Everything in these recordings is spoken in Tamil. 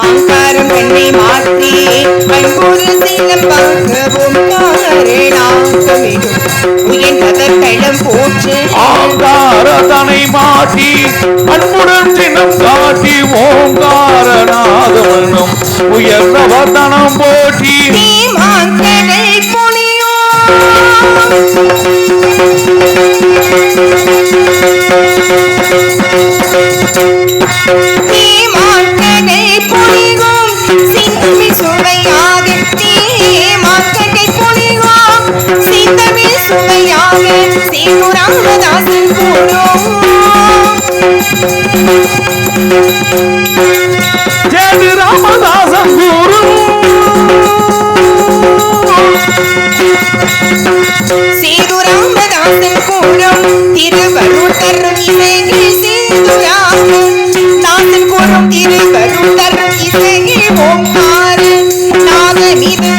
ஆங்காரம் கண்ணை மாற்றி அன்பொரு சிலம்பாகவும் உயர் கதத்தளம் போற்று ஆங்காரதனை மாற்றி அன்புடன் சின்னம் காட்டி ஓங்காரநாதவனும் உயர்ந்தவதனம் போற்றி மாங்கடை புனியோ ராமதாசன் ஜெய ராமதாசன் குரு சேது ராமதாசன் கூறும் திருவருள் தரும் இசையில் சேதுராமன் தாசன் கூறும் திருவருள் தரும் இசையில் ஓங்கார நாதமிது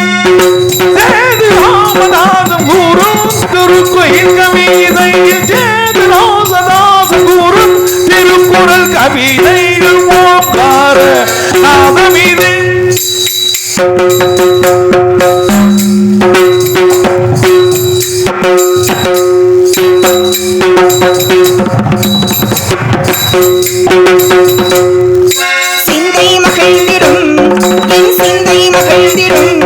சேது ராமதாசன் குரு திருக்குயில் கவிதையில் சேது ராமதாசன் குரு திருக்குறள் கவிதையில் ஓங்கார நாதமிது சிந்தை மகிழ்ந்திடும் என் சிந்தை மகிழ்ந்திடும்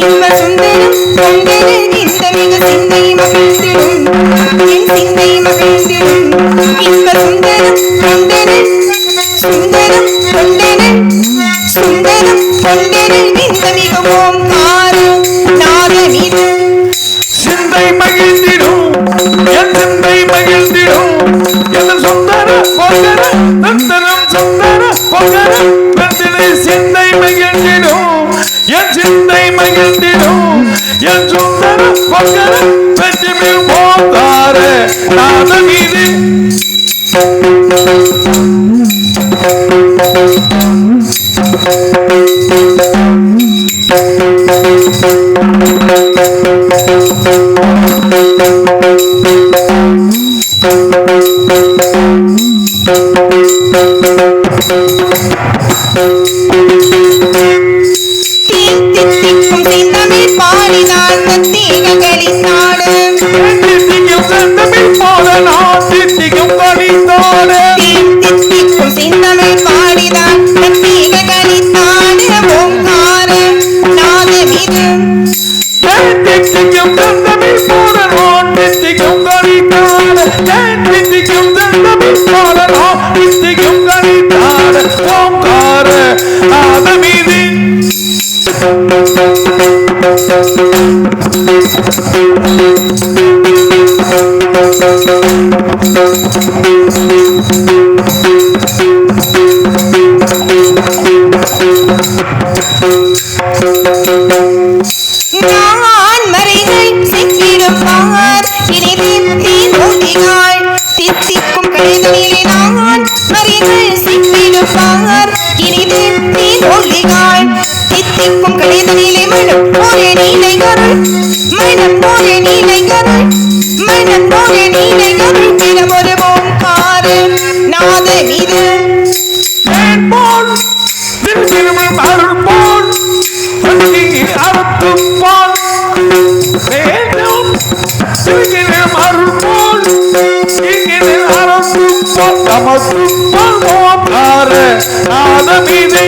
இன்ப சுந்தரம் தொண்டரு இந்த மிக சிந்தை மகிழ்ந்திடும் என் சிந்தை மகிழ்ந்திடும் இன்ப சுந்தரம் தொண்டரு சுந்தரம் தொண்டரு சுந்தரம் தொண்டரு இந்த மிக ஓங்கார நாதமிது சிந்தை மகிழ்ந்திடும் என் சிந்தை மகிழ்ந்திடும் என் சுந்தர பொங்கர நந்தனம் சுந்தர பொங்கர நந்தினை சிந்தை மகிழ்ந்திடும் என் சிந்தை மகிழ்ந்திடும் என் சுந்தர பொங்கர வெற்றிமிழ் ஓங்கார நாதமிது இருக்கும் கடைதனிலே மனம் ஒரே நீலை கருள் மனம் ஒரே நீலை கருள் மனம் ஒரே நீலை கருள் தினம் ஒரு ஓங்கார நாத மீது போல் திருச்சிறுவன் அருள் போல் அறுத்தும் போல் வேண்டும் திருச்சிறுவன் அருள் போல் அறுத்தும் போல் நமக்கும் போல் ஓங்கார நாத மீது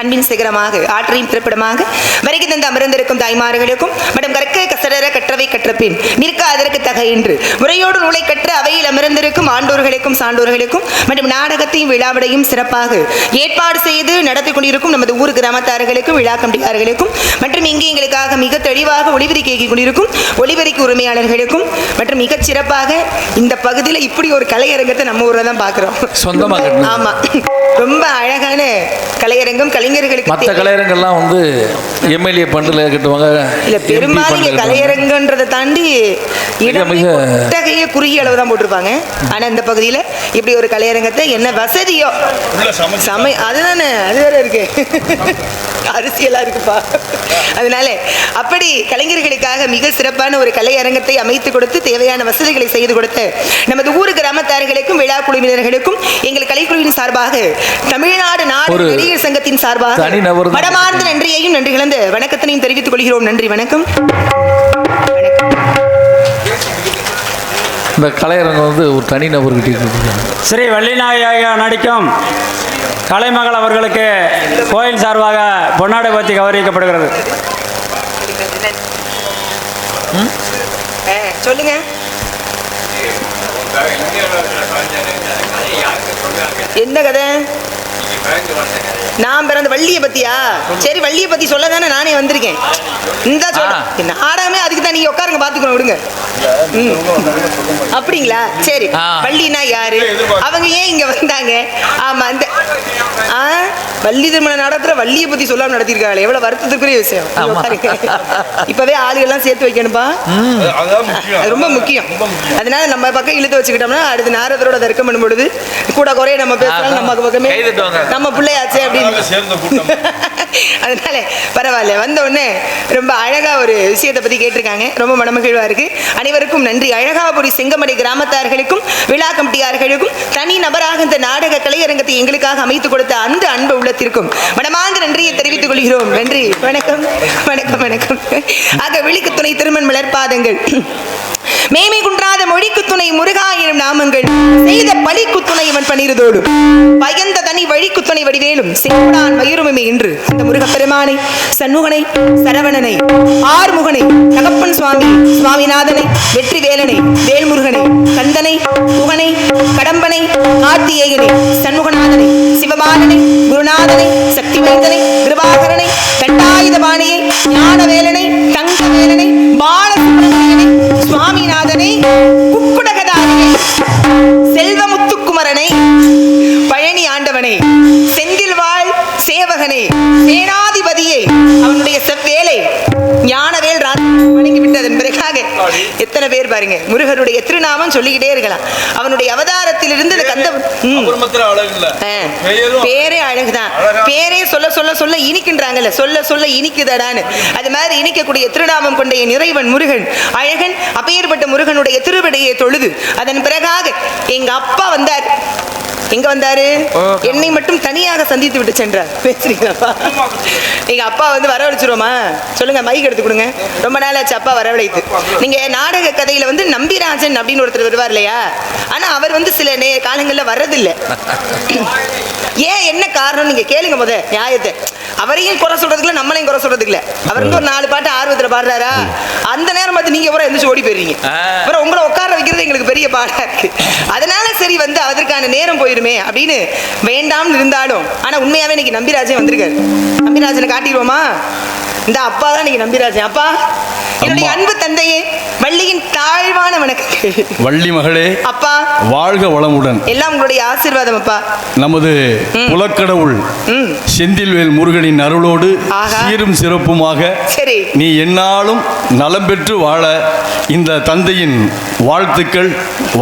அன்பின் சிகரமாக ஆற்றையும் பிறப்பிடமாக வருகை தந்து அமர்ந்திருக்கும் தாய்மார்களுக்கும் மற்றும் கற்க கசடர கற்றவை கற்றபின் நிற்க அதற்கு தக என்று முறையோடு நூலை கற்ற அவையில் அமர்ந்திருக்கும் ஆண்டோர்களுக்கும் சான்றோர்களுக்கும் மற்றும் நாடகத்தையும் விழாவிடையும் சிறப்பாக ஏற்பாடு செய்து நடத்தி கொண்டிருக்கும் நமது ஊர் கிராமத்தார்களுக்கும் விழா கமிட்டியாளர்களுக்கும் மற்றும் இங்கே எங்களுக்காக மிக தெளிவாக ஒளிபெருக்கி இயக்கிக் கொண்டிருக்கும் ஒளிபெருக்கி உரிமையாளர்களுக்கும் மற்றும் மிகச் சிறப்பாக இந்த பகுதியில் இப்படி ஒரு கலையரங்கத்தை நம்ம ஊர்ல தான் பார்க்கிறோம். சொந்தமாக ஆமா, ரொம்ப அழகான கலையரங்கம். கலைஞர்களுக்கு மற்ற கலையரங்கெல்லாம் வந்து எம்எல்ஏ பண்டில் கட்டுவாங்க. இல்ல, பெரும்பாலும் இங்க கலையரங்கன்றதை தாண்டி இடகைய குறுகிய அளவு தான் போட்டிருப்பாங்க. ஆனா இந்த பகுதியில இப்படி ஒரு கலையரங்கத்தை என்ன வசதியோ அதுதானே, அது வேற இருக்கு, அரசியலா இருக்குப்பா. அதனால அப்படி கலைஞர்களுக்காக மிக சிறப்பான ஒரு கலையரங்கத்தை அமைத்து கொடுத்து தேவையான வசதிகளை செய்து கொடுத்து நமது ஊர் கிராமத்தார்களுக்கும் விழா குழுவினர்களுக்கும் எங்கள் கலைக்குழுவின் சார்பாக தமிழ்நாடு நாடு நடிகர் சங்கத்தின் சார்பாக மனமார்ந்த நன்றியையும் நன்றி கலந்த வணக்கத்தினையும் தெரிவித்துக் கொள்கிறோம். நன்றி, வணக்கம். இந்த கலையரங்கம் வந்து ஒரு தனி நபர் கிட்ட ஸ்ரீ வள்ளிநாயகா நடிக்கும் கலைமகள் அவர்களுக்கு கோயில் சார்பாக பொன்னாடை பற்றி கௌரவிக்கப்படுகிறது. சொல்லுங்க. என்ன கதை? நான் பிறந்த வள்ளியை பத்தியா? சரி, வள்ளியை பத்தி சொல்ல தானே நானே வந்திருக்கேன். இந்த நாடகமே அதுக்கு தான், நீங்க உட்காருங்க, பாத்துக்கணும், விடுங்க. அப்படிங்களா? சரி, வள்ளினா யாரு, அவங்க ஏன் இங்க வந்தாங்க? ஆமா, அந்த வள்ளி திருமண நாடகத்துல வள்ளியை பத்தி சொல்லாம நடத்திருக்காங்க. எவ்வளவு வருத்தத்துக்குரிய விஷயம். இப்பவே ஆளுகள்லாம் சேர்த்து வைக்கணும்பா, அது ரொம்ப முக்கியம். அதனால நம்ம பக்கம் இழுத்து வச்சுக்கிட்டோம்னா அடுத்து நாரதரோட தர்க்கம் பண்ணும் பொழுது கூட குறைய நம்ம பேசலாம், நம்ம பக்கமே நம்ம பிள்ளையாச்சே அப்படின்னு. அதனால பரவாயில்ல, வந்த உடனே ரொம்ப அழகா ஒரு விஷயத்தை பத்தி கேட்டிருக்காங்க. ரொம்ப மனமகிழ்வா இருக்கு. அனைவருக்கும் நன்றி. அழகாபுரி செங்கமடை கிராமத்தார்களுக்கும் விழா கமிட்டியார்களுக்கும் தனி நபராக இந்த நாடக கலையரங்கத்தை எங்களுக்காக அமைத்துக் கொடுத்த அந்த அன்பு உள்ளத்திற்கும் மனமார்ந்த நன்றியை தெரிவித்துக் கொள்கிறோம். நன்றி, வணக்கம், வணக்கம், வணக்கம். ஆக விழிக்கு துணை திருமண் மலர்பாதங்கள், மேமை குன்றாத மொழிக்கு துணை முருகா எனும் நாமங்கள், செய்த பழிக்கு துணை இவன் பணிருதோடு பயந்த தனி வழிக்கு துணை வடிவேலும் செய்தான் வயிறுமே என்று இந்த முருகப்பெருமானை, சண்முகனை, சரவணனை, ஆறுமுகனை, தகப்பன் சுவாமி, சுவாமிநாதனை, வெற்றி வேலனை, வேல்முருகனை, கந்தனை, புகனை, கடம்பனை, ஆத்தியேயனை, சண்முகநாதனை, சிவபாலனை, குருநாதனை, சக்தி வைத்தனை, கிருபாகரனை, தண்டாயுதபாணியை, ஞானவேலனை, தங்கவேலனை, பாலசுப்ரமணியனை, சுவாமிநாதனை, குக்குடகதாரியை, செல்வமுத்துக்குமரனை, பழனி ஆண்டவனை, செந்தில்வாழ் சேவகனை, சேனாதிபதியை, அவனுடைய செவ்வேலை ஞானவேல் வணங்கி விட்டதன் பிறகாக எத்தனை பேர் பாருங்க, முருகனுடைய திருநாமம் சொல்லிக்கிட்டே இருக்கலாம். அவனுடைய அவதாரத்திலிருந்து பேரே அழகுதான். பேரே சொல்ல சொல்ல சொல்ல இனிக்கின்றாங்கல்ல, சொல்ல சொல்ல இனிக்குதடான்னு. அது மாதிரி இனிக்கக்கூடிய திருநாமம் கொண்ட இறைவன் முருகன் அழகன். அப்பேற்பட்ட முருகனுடைய திருவடியை தொழுது அதன் பிறகாக எங்க அப்பா வந்தார். எங்க வந்தாரு? என்னை மட்டும் தனியாக சந்தித்து விட்டு சென்றார். பேசுறீங்களா? எங்க அப்பா வந்து வரவழைச்சிருவோமா? சொல்லுங்க, மைக் எடுத்து கொடுங்க. ரொம்ப நாள் ஆச்சு அப்பா வரவழைத்து. நீங்க நாடக கதையில வந்து நம்பிராஜன் அப்படின்னு ஒருத்தர் வருவார் இல்லையா? ஆனா அவர் வந்து சில காலங்கள்ல வர்றதில்லை. ஏன், என்ன காரணம் நீங்க கேளுங்க முத நியாயத்தை. அவரையும் குறை சொல்றதுக்குல நம்மளையும் குறை சொல்றதுக்குல. அவர் வந்து ஒரு 4 பாட்டு ஆர்வத்துல பாடுறாரா, அந்த நேரம் பார்த்து நீங்க பூரா எந்திரிச்சு ஓடி போயிருவீங்க. அப்புறம் உங்களை உட்கார வைக்கிறது எங்களுக்கு பெரிய பாடா இருக்கு. அதனால சரி வந்து அதற்கான நேரம் போயிருமே அப்படின்னு வேண்டாம்னு இருந்தாலும், ஆனா உண்மையாவே இன்னைக்கு நம்பிராஜன் வந்திருக்காரு. நம்பிராஜனை காட்டிடுவோமா? இந்த அப்பா தான் இன்னைக்கு நம்பிராஜன். அப்பா, என்னுடைய அன்பு தந்தையே, வள்ளியின் தாழ்வான வணக்கம். வள்ளி மகளே, அப்பா வாழ்க வளமுடன். எல்லாம் உங்களுடைய ஆசீர்வாதம் அப்பா. நமது குலக்கடவுள் செந்தில்வேல் முருகனின் அருளோடு சீரும் சிறப்புமாக சரி நீ என்னாலும் நலம் பெற்று வாழ இந்த தந்தையின் வாழ்த்துக்கள்,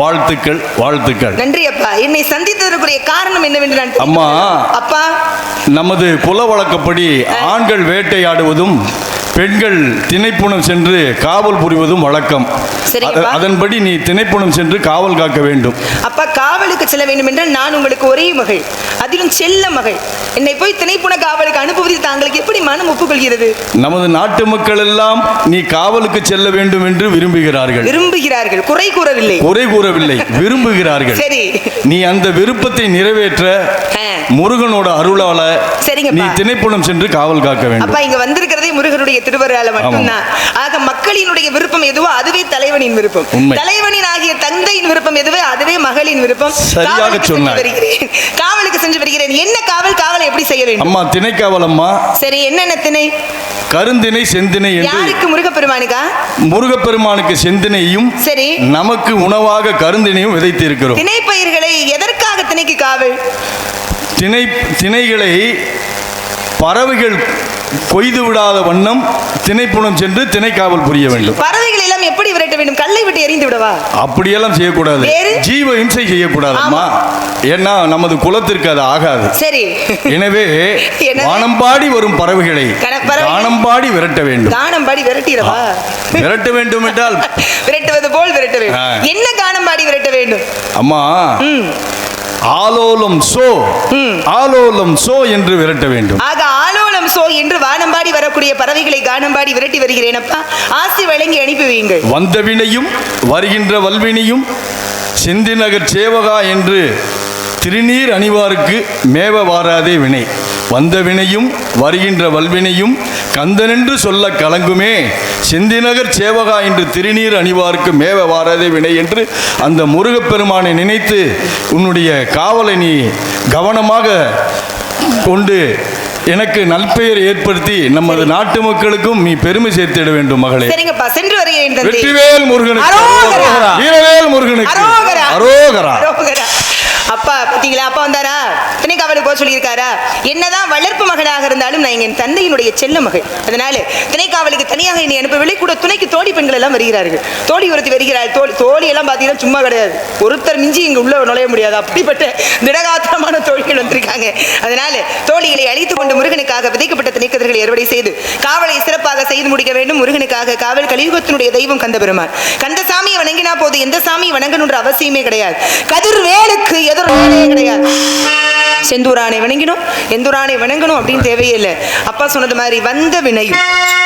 வாழ்த்துக்கள், வாழ்த்துக்கள். நன்றி அப்பா. என்னை சந்தித்ததற்குரிய காரணம் என்னவென்று நான் அம்மா, அப்பா, நமது குல வழக்கப்படி ஆண்கள் வேட்டையாடுவதும் பெண்கள் திணைப்புணம் சென்று காவல் புரிவதும் வழக்கம். அதன்படி நீ திணைப்புணம் சென்று காவல் காக்க வேண்டும். அப்பா, காவலுக்கு செல்ல வேண்டும் என்றால் நான் உங்களுக்கு ஒரே மகள், அதிலும் செல்ல மகள். என்னை போய் திணைப்புண காவலுக்கு அனுப்புவதில் தாங்களுக்கு எப்படி மனம் ஒப்புக்கொள்கிறது? நமது நாட்டு மக்கள் எல்லாம் நீ காவலுக்கு செல்ல வேண்டும் என்று விரும்புகிறார்கள். விரும்புகிறார்கள், குறை கூறவில்லை. குறை கூறவில்லை, விரும்புகிறார்கள். சரி, நீ அந்த விருப்பத்தை நிறைவேற்ற முருகனோட அருளால நீ திணைப்புணம் சென்று காவல் காக்க வேண்டும். அப்பா, இங்க வந்திருக்கிறதே முருகனுடைய திருவருளால மட்டும்தான். ஆக மக்கள் மக்களினுடைய விருப்பம் எதுவோ அதுவே தலைவனின் விருப்பம். உண்மை. தலைவனின் ஆகிய தந்தையின் விருப்பம் எதுவே அதுவே மகளின் விருப்பம். சரியாக சொன்னார். காவலுக்கு சென்று வருகிறேன். என்ன காவல்? காவலை எப்படி செய்ய வேண்டும்? அம்மா திணைக்காவல் அம்மா. சரி, என்னென்ன திணை? கருந்திணை செந்திணை என்று. யாருக்கு? முருகப்பெருமானுக்கா? முருகப்பெருமானுக்கு செந்தினையும், சரி, நமக்கு உணவாக கருந்தினையும் விதைத்து இருக்கிறோம். திணை பயிர்களை எதற்காக திணைக்கு காவல்? திணைகளை பறவைகள் கொய்து விடாத வண்ணம் திணைப்புணம் சென்று திணை காவல் புரிய வேண்டும். பறவைகள் எல்லாம் எப்படி விரட்ட வேண்டும்? கல்லை விட்டு எறிந்து விடவா? அப்படியெல்லாம் செய்யக்கூடாது. ஜீவ இம்சை செய்யக்கூடாதுமா. ஏன்னா நமது குலத்திற்கு அது ஆகாது. சரி, எனவே வானம்பாடி வரும் பறவைகளை வானம்பாடி விரட்ட வேண்டும். கானம்பாடி விரட்டிடவா? விரட்ட வேண்டும் என்றால் விரட்டுவது போல் விரட்ட வேண்டும். என்ன கானம்பாடி விரட்ட வேண்டும் அம்மா? ஆலோலம் சோ, ஆலோலம் சோ என்று விரட்ட வேண்டும். ஆக ஆலோலம் சோ என்று வானம்பாடி வரக்கூடிய பறவைகளை கானம்பாடி விரட்டி வருகிறேன் அப்பா. ஆசி வழங்கி அனுப்பி வையுங்கள். வந்த வினையும் வருகின்ற வல்வினையும் செந்திநகர் சேவகா என்று திருநீர் அணிவாருக்கு மேவ வாராதே வினை. வந்த வினையும் வருகின்ற வல்வினையும் கந்தனென்று சொல்ல கலங்குமே செந்திநகர் சேவகா என்று திருநீர் அணிவாருக்கு மேவ வாராதே வினை என்று அந்த முருகப்பெருமானை நினைத்து உன்னுடைய காவலை நீ கவனமாக கொண்டு எனக்கு நல்பெயர் ஏற்படுத்தி நமது நாட்டு மக்களுக்கும் நீ பெருமை சேர்த்திட வேண்டும் மகளே. சரிங்கப்பா, சென்று வருகிறேன். வெற்றிவேல் முருகனுக்கு, வீரவேல் முருகனுக்கு அரோகரா. அப்பா பாத்தீங்களா? அப்பா வந்தாரா? திணைக்காவலுக்கு போக சொல்லியிருக்காரா? என்னதான் வளர்ப்பு மகனாக இருந்தாலும் நான் என் தந்தையினுடைய செல்ல மகள். அதனால திணைக்காவலுக்கு தனியாக என்னை அனுப்பவில்லை. கூட துணைக்கு தோழி பெண்கள் எல்லாம் வருகிறார்கள். தோழி ஒருத்தி வருகிறாள். தோழி எல்லாம் பாத்தீங்கன்னா சும்மா கிடையாது. ஒருத்தர் மிஞ்சி இங்க உள்ள நுழைய முடியாது. அப்படிப்பட்ட திடகாத்திரமான தோழிகள் வந்திருக்காங்க. அதனால தோழிகளை அழைத்துக் கொண்டு முருகனுக்காக விதைக்கப்பட்ட திணைக்கதிர்களை அறுவடை செய்து காவலை சிறப்பாக செய்து முடிக்க வேண்டும். முருகனுக்காக காவல் கலியுகத்தினுடைய தெய்வம் கந்த பெருமான். கந்த சாமியை வணங்கினா போது எந்த சாமியை வணங்கணுன்ற அவசியமே கிடையாது. கதிர்வேலுக்கு எதிர் வேலையே கிடையாது. செந்தூரானை வணங்கினோம், எந்தூரானை வணங்கணும் அப்படின்னு தேவையே இல்லை. அப்பா சொன்னது மாதிரி வந்த வினையும்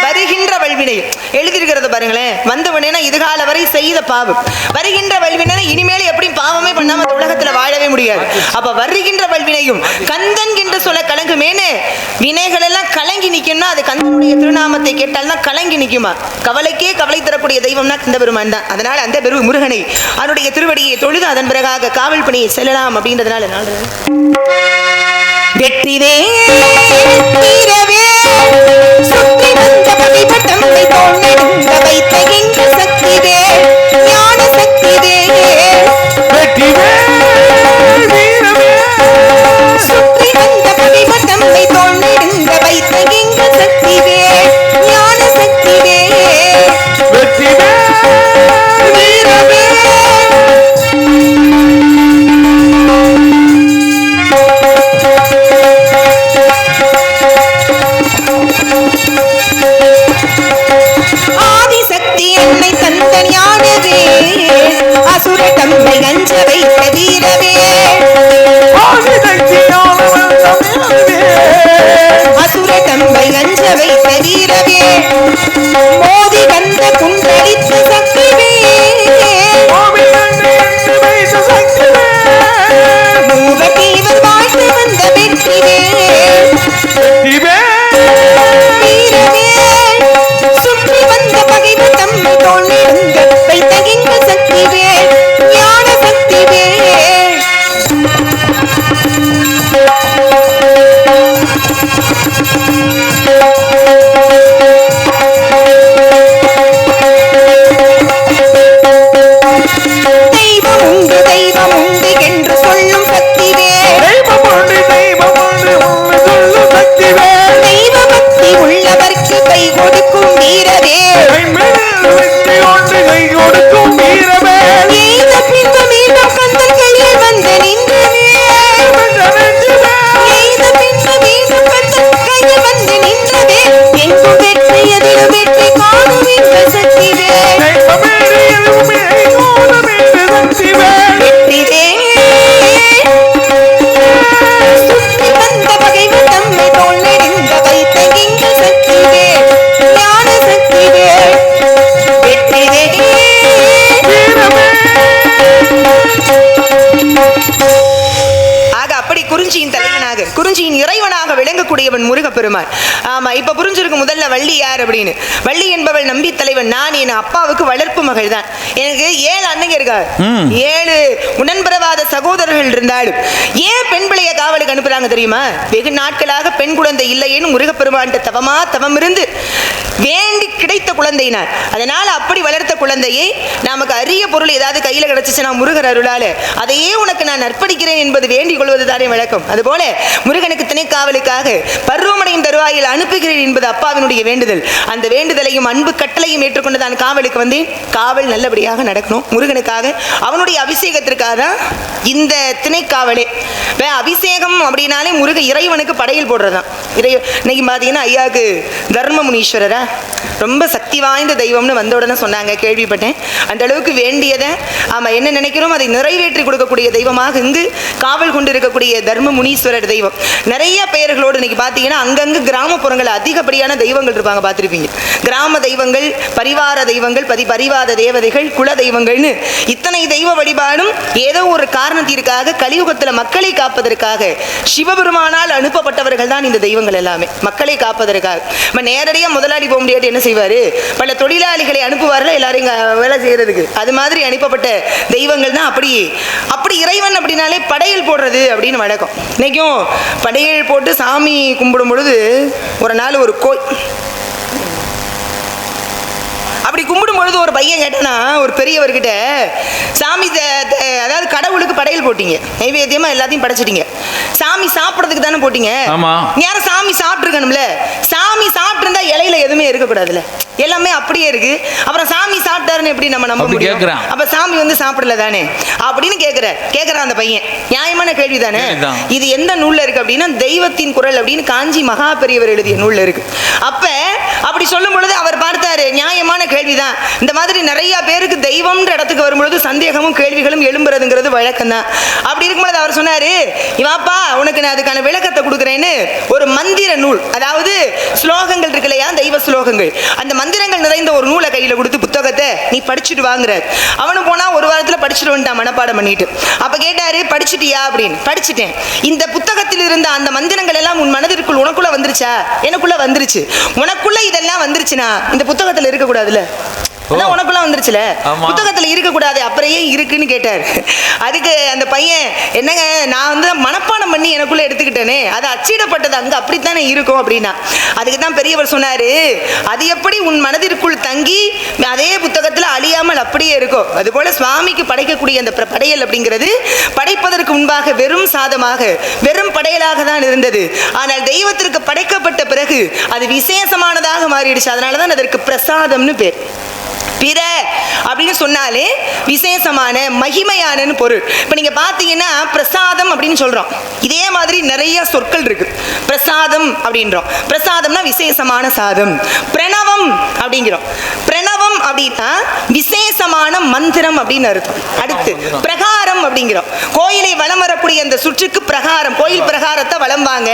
வருகின்ற வல்வினையும் எழுதியிருக்கிறது பாருங்களேன். வந்த வினைனா இதுகால வரை செய்த பாவம், வருகின்ற வல்வினை இனிமேல் எப்படி பாவமே பண்ணாம அந்த உலகத்துல வாழவே முடியாது. அப்ப வருகின்ற வல்வினையும் கந்தன் என்று சொல்ல கலங்குமேனு வினைகள் எல்லாம் கலங்கி நிக்கும்னா அது கந்தனுடைய திருநாமத்தை கேட்டால்தான் கலங்கி நிக்குமா. கவலைக்கே கவலை தரக்கூடிய தெய்வம்னா கந்த பெருமான் தான். அதனால அந்த பெரு முருகனை அவருடைய திருவடியை தொழுது அதன் பிறகாக காவல் பணியை செல்லலாம் அப்படின்றதுனால வெற்றிவே வீரவே சுற்றி வந்த பகைபட்டமை தோன்றெடுங்க வைத்த எங்க சக்திவே ஞான சக்திவே. வெற்றிவே வீரவே சுற்றி வந்த பகைபட்டமை தோன்றெடுங்க வைத்த எங்க சக்திவே ஞான சக்திவே. வெற்றிவே வீரவே ஆதிசக்தி என்னை தந்த ஞானவே அசுர தம்மை அஞ்ச வைத்த வீரவே. அசுர தம்மை அஞ்ச வைத்த வீரவே மோதி வந்த குண்டளித்த சக்திவே. மூவதீவர் வாழ்ந்து வந்த வெற்றிவே வீரவே சுற்றி வந்த பகைவு தம்மை தோன்றிருந்த வைத்த எங்க சக்திவே ஞான சக்திவே. தெய்வம் உண்டு என்று சொல்லும் சக்திவே. தெய்வ பக்தி உள்ளவர்க்கு கை கொடுக்கும் வீரவே. எய்த பின்பு மீண்டும் கந்தன் கையில் வந்து நின்றவே. எய்த பின்பு மீண்டும் கந்தன் கையில் வந்து நின்றவே. எங்கும் வெற்றி எதிலும் வெற்றி காணும் இந்த சக்திவே. அருளக்கூடியவன் முருகப்பெருமான். ஆமா, இப்ப புரிஞ்சிருக்கு முதல்ல வள்ளி யார் அப்படின்னு. வள்ளி என்பவள் நம்பி தலைவன். நான் என் அப்பாவுக்கு வளர்ப்பு மகள் தான். எனக்கு 7 அண்ணங்க இருக்காரு, 7 உடன்பிறவாத சகோதரர்கள் இருந்தாலும் ஏன் பெண் பிள்ளைய காவலுக்கு அனுப்புறாங்க தெரியுமா? வெகு நாட்களாக பெண் குழந்தை இல்லையேன்னு முருகப்பெருமான் தவம் இருந்து வேண்டி கிடைத்த குழந்தை நான். அதனால அப்படி வளர்த்த குழந்தையை நமக்கு அரிய பொருள் ஏதாவது கையில கிடைச்சிச்சுன்னா முருகர் அருளால அதையே உனக்கு நான் அர்ப்பணிக்கிறேன் என்பது வேண்டிக் கொள்வது தானே வழக்கம். அதுபோல முருகனுக்கு திணைக்காவலுக்காக பருவமடையும் தருவாயில் அனுப்புகிறேன் என்பது அப்பாவினுடைய வேண்டுதல். அந்த வேண்டுதலையும் அன்பு கட்டளையும் ஏற்றுக்கொண்டு தான் காவலுக்கு வந்தேன். காவல் நல்லபடியாக நடக்கணும் முருகனுக்காக, அவனுடைய அபிஷேகத்திற்காக தான் இந்த திணைக்காவலே. அபிஷேகம் அப்படின்னாலே முருக இறைவனுக்கு படையல் போடுறதுதான். இன்னைக்கு பார்த்தீங்கன்னா ஐயாவுக்கு தர்ம முனீஸ்வரரா ரொம்ப சக்தி வாய்ந்த தெய்வம்னு வந்த உடனே சொன்னாங்க, கேள்விப்பட்டேன். அந்த அளவுக்கு வேண்டியதை ஆமாம் என்ன நினைக்கிறோம் அதை நிறைவேற்றி கொடுக்கக்கூடிய தெய்வமாக இங்கு காவல் கொண்டு இருக்கக்கூடிய தர்ம முனீஸ்வரர் தெய்வம். நிறைய பெயர்களோடு இன்னைக்கு பார்த்தீங்கன்னா அங்கங்கு கிராமப்புறங்கள் அதிகப்படியான தெய்வங்கள் இருப்பாங்க, பார்த்துருப்பீங்க. கிராம தெய்வங்கள், பரிவார தெய்வங்கள், பரிவாத தேவதைகள், குல தெய்வங்கள்னு இத்தனை தெய்வ வழிபாடும் ஏதோ ஒரு காரணத்திற்காக கலியுகத்தில் மக்களை காப்பதற்காக சிவபெருமானால் அனுப்பப்பட்டவர்கள் தான் இந்த தெய்வங்கள் எல்லாமே, மக்களை காப்பதற்காக. நேரடியாக முதலாளி போக முடியாது, என்ன செய்வாரு, பல தொழிலாளிகளை அனுப்புவார்கள் எல்லாரும் இங்க வேலை செய்யறதுக்கு. அது மாதிரி அனுப்பப்பட்ட தெய்வங்கள் தான். அப்படி இறைவன் அப்படின்னாலே படையல் போடுறது அப்படின்னு வழக்கம். இன்னைக்கும் படையல் போட்டு சாமி கும்பிடும் பொழுது ஒரு நாள் ஒரு அப்படி கும்பிடும் பொழுது ஒரு பையன் கேட்டனா ஒரு பெரியவர்கிட்ட, சாமி அதாவது கடவுளுக்கு படையல் போட்டீங்க, நைவேத்தியமா எல்லாத்தையும் படைச்சிட்டீங்க, சாமி சாப்பிட்றதுக்கு தானே போட்டீங்க, யாரும் சாமி சாப்பிட்டுருக்கணும்ல, சாமி சாப்பிட்டு இலையில எதுவுமே இருக்கக்கூடாதுல்ல, எல்லாமே அப்படியே இருக்கு, அப்புறம் சாமி சாப்பிட்டாருன்னு எப்படி நம்ம நம்ப முடியும்? அப்ப சாமி வந்து சாப்பிடல தானே அப்படின்னு கேட்கிறான் அந்த பையன். நியாயமான கேள்வி தானே. இது எந்த நூல்ல இருக்கு அப்படின்னா தெய்வத்தின் குரல் அப்படின்னு காஞ்சி மகா பெரியவர் எழுதிய நூல்ல இருக்கு. அப்படி சொல்லும் பொழுது அவர் பார்த்தாரு, நியாயமான கேள்விதான். இந்த மாதிரி நிறைய பேருக்கு தெய்வம்ன்ற இடத்துக்கு வரும்பொழுது சந்தேகமும் கேள்விகளும் எழும்புறதுங்கிறது வழக்கம் தான். அப்படி இருக்கும்போது அவர் சொன்னாரு, இவாப்பா உனக்கு நான் அதுக்கான விளக்கத்தை கொடுக்குறேன்னு ஒரு மந்திர நூல், அதாவது ஸ்லோகங்கள் இருக்கு இல்லையா, தெய்வ ஸ்லோகங்கள், அந்த மந்திரங்கள் நிறைந்த ஒரு நூலை கையில கொடுத்து புத்தகத்தை நீ படிச்சுட்டு வாங்குற. அவனு போனா ஒரு வாரத்துல படிச்சுட்டு வந்துட்டான் மனப்பாடம் பண்ணிட்டு. அப்ப கேட்டாரு, படிச்சுட்டியா அப்படின்னு. படிச்சுட்டேன். இந்த புத்தகத்தில் இருந்த அந்த மந்திரங்கள் எல்லாம் உன் மனதிற்குள் உனக்குள்ள வந்துருச்சா? எனக்குள்ள வந்துருச்சு. உனக்குள்ள இதெல்லாம் வந்துருச்சுன்னா இந்த புத்தகத்துல இருக்க கூடாதுல்ல, உனக்குள்ள வந்துருச்சுல, புத்தகத்துல இருக்க கூடாது, அப்புறம் ஏன் இருக்குன்னு கேட்டார். அதுக்கு அந்த பையன், என்னங்க நான் வந்து மனப்பாடம் பண்ணி எனக்குள்ள எடுத்துக்கிட்டேனே, அது அச்சிடப்பட்டது அங்க அப்படித்தானே இருக்கும் அப்படின்னா. அதுக்கு தான் பெரியவர் சொன்னாரு, அது எப்படி உன் மனதிற்குள் தங்கி அதே புத்தகத்துல அழியாமல் அப்படியே இருக்கும். அதுபோல சுவாமிக்கு படைக்கக்கூடிய அந்த படையல் அப்படிங்கிறது படைப்பதற்கு முன்பாக வெறும் சாதமாக வெறும் படையலாக தான் இருந்தது. ஆனால் தெய்வத்திற்கு படைக்கப்பட்ட பிறகு அது விசேஷமானதாக மாறிடுச்சு. அதனாலதான் அதற்கு பிரசாதம்னு பேர். பிற அப்படின்னு சொன்னாலே விசேஷமான மகிமையான பொருள். இப்ப நீங்க பாத்தீங்கன்னா பிரசாதம் அப்படின்னு சொல்றோம், இதே மாதிரி நிறைய சொற்கள் இருக்கு. பிரசாதம் அப்படின்றோம், பிரசாதம்னா விசேஷமான சாதம். பிரணவம் அப்படிங்கிறோம், பிரணவம் அப்படின்னா விசேஷமான மந்திரம் அப்படின்னு அர்த்தம். அடுத்து பிரகாரம் அப்படிங்கிறோம், கோயிலை வலம் வரக்கூடிய அந்த சுற்றுக்கு பிரகாரம், கோயில் பிரகாரத்தை வலம் வாங்க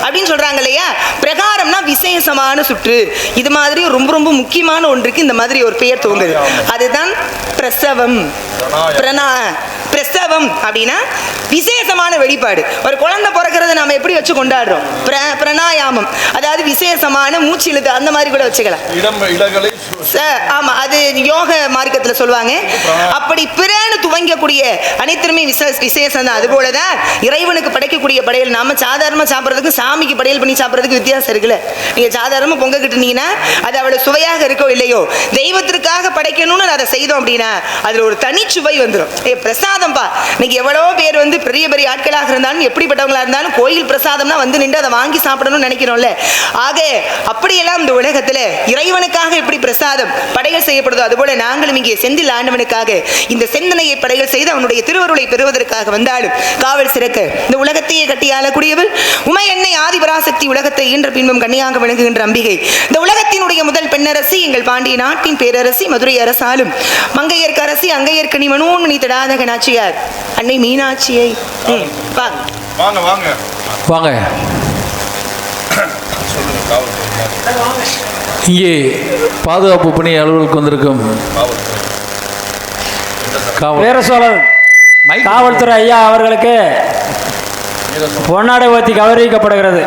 அப்படின்னு சொல்றாங்க இல்லையா. பிரகாரம்னா விசேஷமான சுற்று. இது மாதிரி ரொம்ப ரொம்ப முக்கியமான ஒன்றுக்கு இந்த மாதிரி ஒரு பெயர் தோங்குது, அதுதான் பிரசவம். பிரசவம் அப்படின்னா விசேஷமான வெளிப்பாடு. ஒரு குழந்தை பிறக்கிறத நாம எப்படி வச்சு கொண்டாடுறோம்? பிரணாயாமம், அதாவது விசேஷமான மூச்சு இழுத்து அந்த மாதிரி கூட வச்சுக்கலாம். ஆமா, அது யோக மார்க்கத்தில் சொல்லுவாங்க. அப்படி பிறன்னு துவங்கக்கூடிய அனைத்துமே விசேஷம் தான். அது போலதான் இறைவனுக்கு படைக்கக்கூடிய படையல். நாம சாதாரணமா சாப்பிட்றதுக்கு சாமிக்கு படையல் பண்ணி சாப்பிட்றதுக்கு வித்தியாசம் இருக்குல்ல. நீங்க சாதாரணமா பொங்க கிட்டுனீங்கன்னா அது அவ்வளவு சுவையாக இருக்கோ இல்லையோ, தெய்வத்திற்காக படைக்கணும்னு அதை செய்தோம் அப்படின்னா அதுல ஒரு தனி சுவை வந்துடும். பிரசாதம் பா, இன்னைக்கு எவ்வளவோ பேர் வந்து பெரிய பெரிய ஆட்களாக இருந்தாலும் எப்படிப்பட்டவங்களா இருந்தாலும் கோயில் பிரசாதம்னா வந்து நின்று அதை வாங்கி சாப்பிடணும்னு நினைக்கிறோம்ல. ஆக அப்படியெல்லாம் இந்த உலகத்துல இறைவனுக்காக எப்படி பிரசாதம் படைகள் செய்யப்படுதோ அதுபோல நாங்களும் இங்கே செந்தில் ஆண்டவனுக்காக இந்த செந்தனையை படைகள் செய்து அவனுடைய திருவருளை பெறுவதற்காக வந்தாலும் காவல் சிறக்க இந்த உலகத்தையே கட்டி ஆளக்கூடியவள் உமை எண்ணெய் ஆதிபராசக்தி, உலகத்தை ஈன்ற பின்பும் கன்னியாக விளங்குகின்ற அம்பிகை, இந்த உலகத்தினுடைய முதல் பெண்ணரசி, எங்கள் பாண்டிய நாட்டின் பேரரசி, மதுரை அரசாலும் மங்கையர்க்கு அரசி, அங்கையர்க்கணி மனோன்மணி தடாதக நாச்சியார் அன்னை மீனாட்சியை. வாங்க வாங்க வாங்க. இங்கே பாதுகாப்பு பணி அலுவலுக்கு வந்திருக்கும் வீரசோழன் காவல்துறை ஐயா அவர்களுக்கு பொன்னாடை ஊத்தி கௌரவிக்கப்படுகிறது.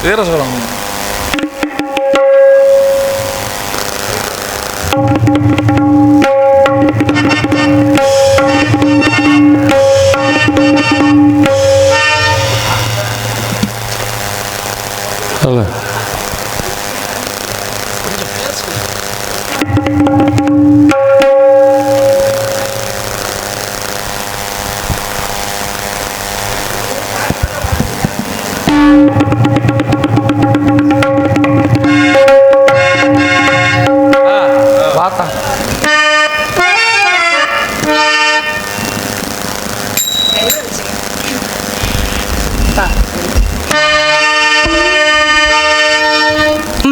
வீர சொல்லுங்க. பார்த்தா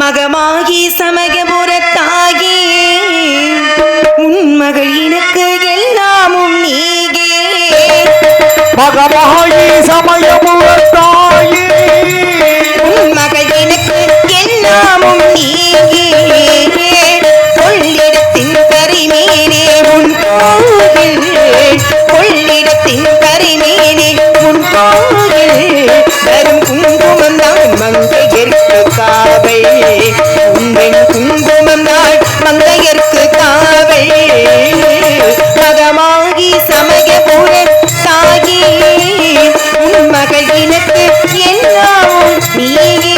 மகமாகி சமயபுரத்தாகி உன் மகள் எனக்கு எல்லாமும் நீகே. மகமாயி சமயமுத்தாயி உன் மகள் எனக்கு எல்லாமும் நீகே. கொள்ளிடத்தின் கரிமேனே உன் கோவில், கொள்ளிடத்தின் கரிமேனே உன் கோவில். வரும் குங்குமம் தான் மங்கையர்க்கு காவல், உங்கள் குங்குமம் தான் மங்கையர்க்கு காவல். மகமாகி சமயபுரத்தாகி உன் மகள் எனக்கு எல்லாமும் நீயே.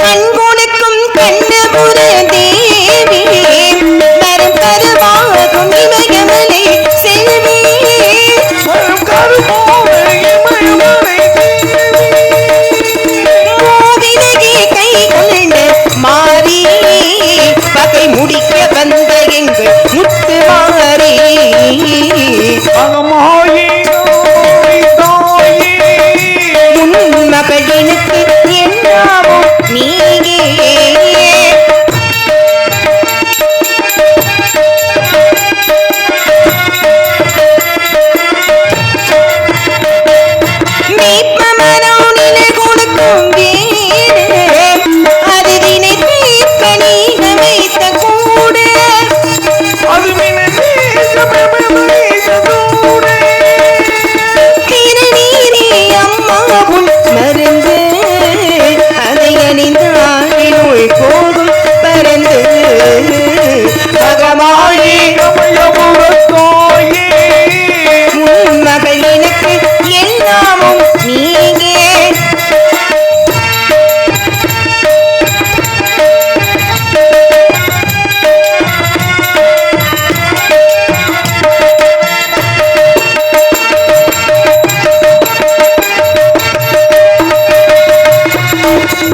கண்குணுக்கும் கண்ணபுர தேவி, வரம் கருவாகும் இமயமலை செல்வி. மூவிலகே கை கொண்ட மாறி, பகை முடிக்க வந்த எங்கள் முத்து மாறி. மகமாயி தாயி உன் மகள் எனக்கு எல்லாமும் நீயே. மீட்பமரம் நிலை கொடுக்கும் வீடு, அது வினை தீர்க்க நீ அமைத்த கூடு. திருநீரே அம்மா உன் மருந்து, அதை அணிந்தால் நோய் போகும் பறந்து. மகமாயி உன் மகள் எனக்கு எல்லாமும் நீங்கே.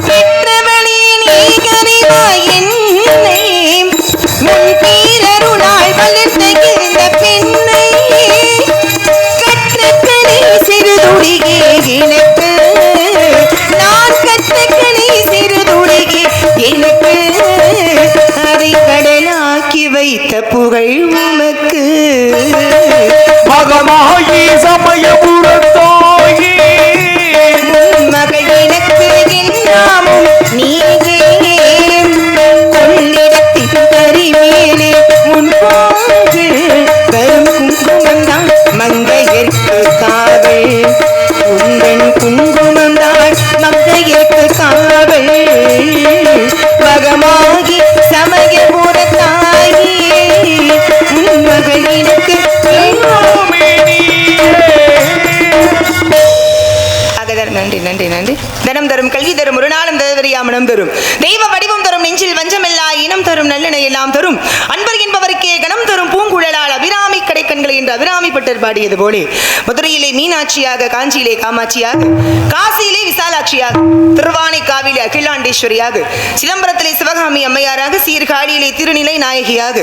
பெற்றவளே நீ கனிவாய் என்னை, முன் பேரருளால் வளர்த்த இந்த பெண்ணை. கற்றக்கனை சிறுதுடிகே எனக்கு, நான் கற்றக்கனை சிறுதுடிகே எனக்கு. அதை கடலாக்கி வைத்த புகழ் உமக்கு. மகமாயி சமயமுத்தாயி உன் மகள் எனக்கு எல்லாமும் நீயே. கொள்ளிடத்தின் கரிமேலே உன் கோவில், வரும் குங்குமம் தான் மங்கையர்க்கு காவல், உங்கள் குங்குமம் தான் மங்கையர்க்கு காவல். மகமாகி சமயபுரத்தாகி உன் மகள் எனக்கு எல்லாமும். ஆகதர் நன்றி நன்றி நன்றி. தனம் தரும் கல்வி தரும் ஒரு நாளும் தருவரியா மனம் தரும் தெய்வ வடிவம் தரும் நெஞ்சில் வஞ்சமில்லா இனம் தரும் நல்லெண்ணெய் எல்லாம் தரும் அன்பர் என்பவருக்கே கணம் தரும் பூங்குழலால் அபிராமி கடைக்கண்களை என்று அபிராமி பட்டர் பாடியது போலே மதுரையிலே மீனாட்சியாக, காஞ்சியிலே காமாட்சியாக, காசியிலே விசாலாட்சியாக, திருவானைக்காவிலே அகிலாண்டேஸ்வரியாக, சிதம்பரத்திலே சிவகாமி அம்மையாராக, சீர்காழியிலே திருநிலை நாயகியாக,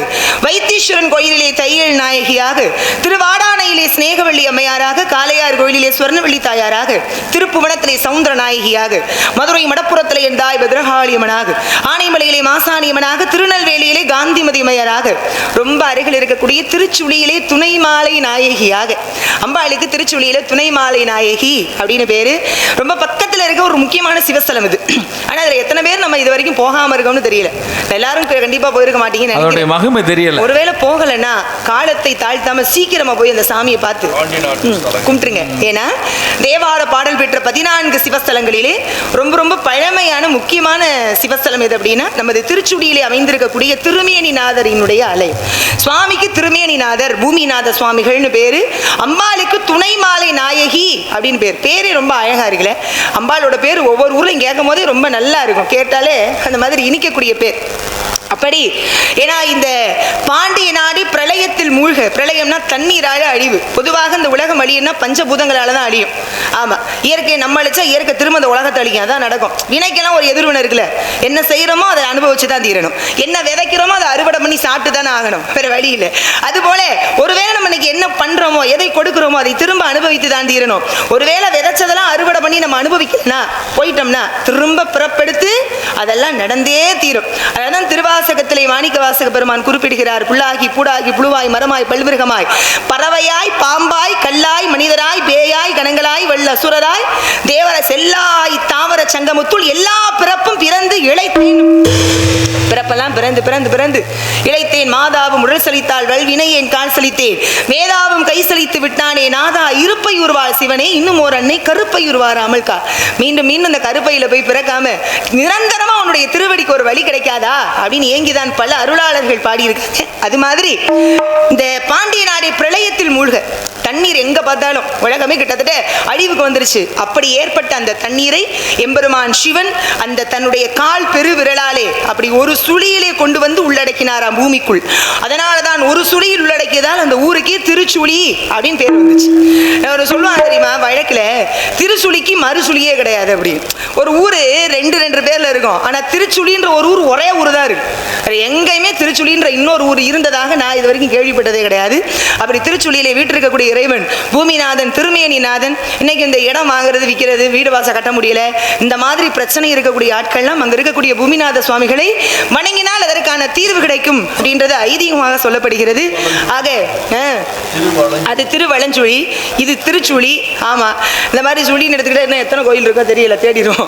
வைத்தீஸ்வரன் கோயிலிலே தையல் நாயகியாக, திருவாடானையிலே சிநேகவள்ளி அம்மையாராக, காளையார் கோயிலிலே சுவர்ணவள்ளி தாயாராக, திருப்புவனத்திலே சவுந்தர நாயகியாக, மதுரை மடப்புறத்திலே எந்தாய் பத்ரகாளியம்மனாக, ஆனைமலையிலே மாசாணியம்மனாக, திருநெல்வேலியிலே காந்திமதி அம்மையாராக, ரொம்ப அருகில் இருக்கக்கூடிய திருச்சுழியிலே துணை மாலை நாயகியாக. அம்பாளுக்கு திருச்சுழியில துணை மாலை நாயகி அப்படின்னு பேரு. ரொம்ப பக்கத்தில் இருக்க ஒரு முக்கியமான சிவஸ்தலம் இது. ஆனா அதுல எத்தனை பேர் நம்ம இது வரைக்கும் போகாம இருக்கோம்னு தெரியல. எல்லாரும் கண்டிப்பா போயிருக்க மாட்டீங்கன்னு அதோட நினைக்கிறேன். மகிமை தெரியல. ஒருவேளை போகலன்னா காலத்தை தாழ்த்தாம சீக்கிரமா போய் அந்த சாமியை பார்த்து கும்பிட்டுருங்க. ஏன்னா தேவார பாடல் பெற்ற 14 சிவஸ்தலங்களிலே ரொம்ப ரொம்ப பழமையான முக்கியமான சிவஸ்தலம் எது அப்படின்னா நமது திருச்சுடியிலே அமைந்திருக்கக்கூடிய திருமேனிநாதரினுடைய ஆலயம். சுவாமிக்கு திருமேனிநாதர் பூமிநாத சுவாமிகள்னு பேரு, அம்பாளுக்கு துணை மாலை நாயகி அப்படின்னு பேர். பேரே ரொம்ப அழகா இருக்குல்ல. அம்பாளோட பேர் ஒவ்வொரு ஊர்லையும் கேட்கும் போதே ரொம்ப நல்லா இருக்கும், கேட்டாலே அந்த மாதிரி இனிக்கக்கூடிய பேர். அப்படி ஏன்னா இந்த பாண்டிய நாடு பிரளயத்தில் மூழ்க, பிரளயம்னா தண்ணீரால அழிவு. பொதுவாக இந்த உலகம் அழியும்னா பஞ்சபூதங்களால தான் அழியும். ஆமா, இயற்கை நம்ம அழிச்சா இயற்கை திரும்ப அந்த உலகத்தை அழிக்கும், அதான் நடக்கும். வினைக்கெல்லாம் ஒரு எதிர்வினை இருக்குல்ல, என்ன செய்யறோமோ அதை அனுபவிச்சு தான் தீரணும், என்ன விதைக்கிறோமோ அதை அறுவடை பண்ணி சாப்பிட்டு தானே ஆகணும், வேற வழி இல்லை. அதுபோல ஒருவேளை நம்ம இன்னைக்கு என்ன பண்றோமோ எதை கொடுக்கிறோமோ அதை திரும்ப அனுபவித்து தான் தீரணும். ஒருவேளை விதைச்சதெல்லாம் அறுவடை பண்ணி நம்ம அனுபவிக்கணும்னா போயிட்டோம்னா திரும்ப பிறப்பெடுத்து அதெல்லாம் நடந்தே தீரும். அதான் திருவாசகத்திலே மாணிக்க வாசக பெருமான் குறிப்பிடுகிறார், புல்லாகி பூடாகி புழுவாய் மரமாய் பல்விருகமாய் பறவையாய் பாம்பாய் கல்லாய் மனிதராய் பேயாய் கணங்களாய் வல்ல அசுரராய் தேவர செல்லாய் தாவர சங்கமுத்துள் எல்லா பிறப்பும் பிறந்து இழைத்தேன். பிறப்பெல்லாம் பிறந்து பிறந்து பிறந்து இழைத்தேன். மாதாவும் உடல் சலித்தாள் வல்வினையேன் கால் சலித்தேன், வேதாவும் கை சலித்து விட்டானே நாதா இருப்பை உருவாள் சிவனே இன்னும் ஓர் அன்னை கருப்பை உருவாராமல் கா. மீண்டும் மீண்டும் அந்த கருப்பையில போய் பிறக்காம நிரந்தரமா உன்னுடைய திருவடிக்கு ஒரு வழி கிடைக்காதா அப்படின்னு ஏங்கிதான் பல அருளாளர்கள் பாடியிருக்காங்க. அது மாதிரி இந்த பாண்டிய நாடு பிரளயத்தில் மூழ்க, தண்ணீர் எங்க பார்த்தாலும் உலகமே கிட்டத்தட்ட அழிவுக்கு வந்துருச்சு. அப்படி ஏற்பட்ட அந்த தண்ணீரை எம்பெருமான் சிவன் அந்த தன்னுடைய கால் பெரு விரலாலே அப்படி ஒரு சுழியிலே கொண்டு வந்து உள்ளடக்கினாராம் பூமிக்குள். அதனாலதான் ஒரு சுழியில் உள்ளடக்கியதால் அந்த ஊருக்கே திருச்சுழி அப்படின்னு பேர் வந்துச்சு. ஒரு சொல்லுவாங்க தெரியுமா வழக்குல, திருச்சுழிக்கு மறுசுழியே கிடையாது. அப்படி ஒரு ஊரு ரெண்டு பேர்ல இருக்கும், ஆனா திருச்சுழின்ற ஒரு ஊர் ஒரே ஊர் தான் இருக்கு. எங்கேயுமே திருச்சுழின்ற இன்னொரு ஊர் இருந்ததாக நான் இது வரைக்கும் கேள்விப்பட்டதே கிடையாது. அப்படி திருச்சுழியிலே வீட்டிருக்கக்கூடிய இறைவன் பூமிநாதன் திருமேனிநாதன். இன்னைக்கு இந்த இடம் வாங்குறது விற்கிறது, வீடு வாசல் கட்ட முடியல, இந்த மாதிரி பிரச்சனை இருக்கக்கூடிய ஆட்கள்லாம் அங்க இருக்கக்கூடிய பூமிநாத சுவாமிகளை வணங்கினால் அதற்கான தீர்வு கிடைக்கும் அப்படின்றது ஐதீகமாக சொல்லப்படுகிறது. ஆக அது திருவலஞ்சுழி, இது திருச்சுழி. ஆமா, இந்த மாதிரி சுழின்னு எடுத்துக்கிட்டா என்ன எத்தனை கோயில் இருக்கோ தெரியல, தேடிடும்.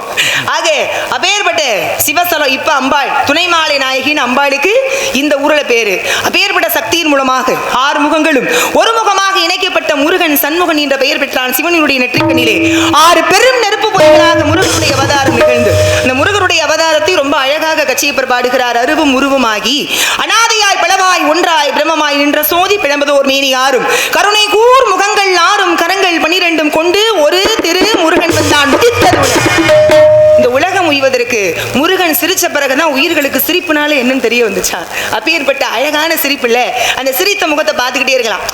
ஆக அப்பேற்பட்ட சிவஸ்தலம் இப்ப அம்பாள் துணை மாலை நாயகின் அம்பாளுக்கு இந்த ஊர்ல பேரு. அப்பேற்பட்ட சக்தியின் மூலமாக 6 முகங்களும் ஒரு முகமாக இணைக்கப்பட்ட முருகன் சண்முகன் என்ற பெயர் பெற்றான். சிவனுடைய நெற்றிக்கண்ணிலே 6 பெரும் நெருப்பு பொறிகளாக முருகனுடைய அவதாரம் நிகழ்ந்து அந்த முருகனுடைய அவதாரத்தை ரொம்ப அழகாக கச்சியப்பர் பாடுகிறார். அருவும் உருவமாகி அனாதையாய் பலவாய் ஒன்றாய் பிரம்மமாய் நின்ற சோதி பிளம்பதோர் மேனி 6 கருணை கூர் முகங்கள் 6 கரங்கள் 12 கொண்டு ஒரு திரு முருகன் வந்தான் முடித்தது. இந்த உலகம் உய்வதற்கு முருகன் சிரிச்ச பிறகுதான் உயிர்களுக்கு சிரிப்புனால என்னன்னு தெரிய வந்துச்சா. அப்பேற்பட்ட அழகான சிரிப்புல அந்த சிரித்த முகத்தை பார்த்துக்கிட்டே இருக்கலாம்.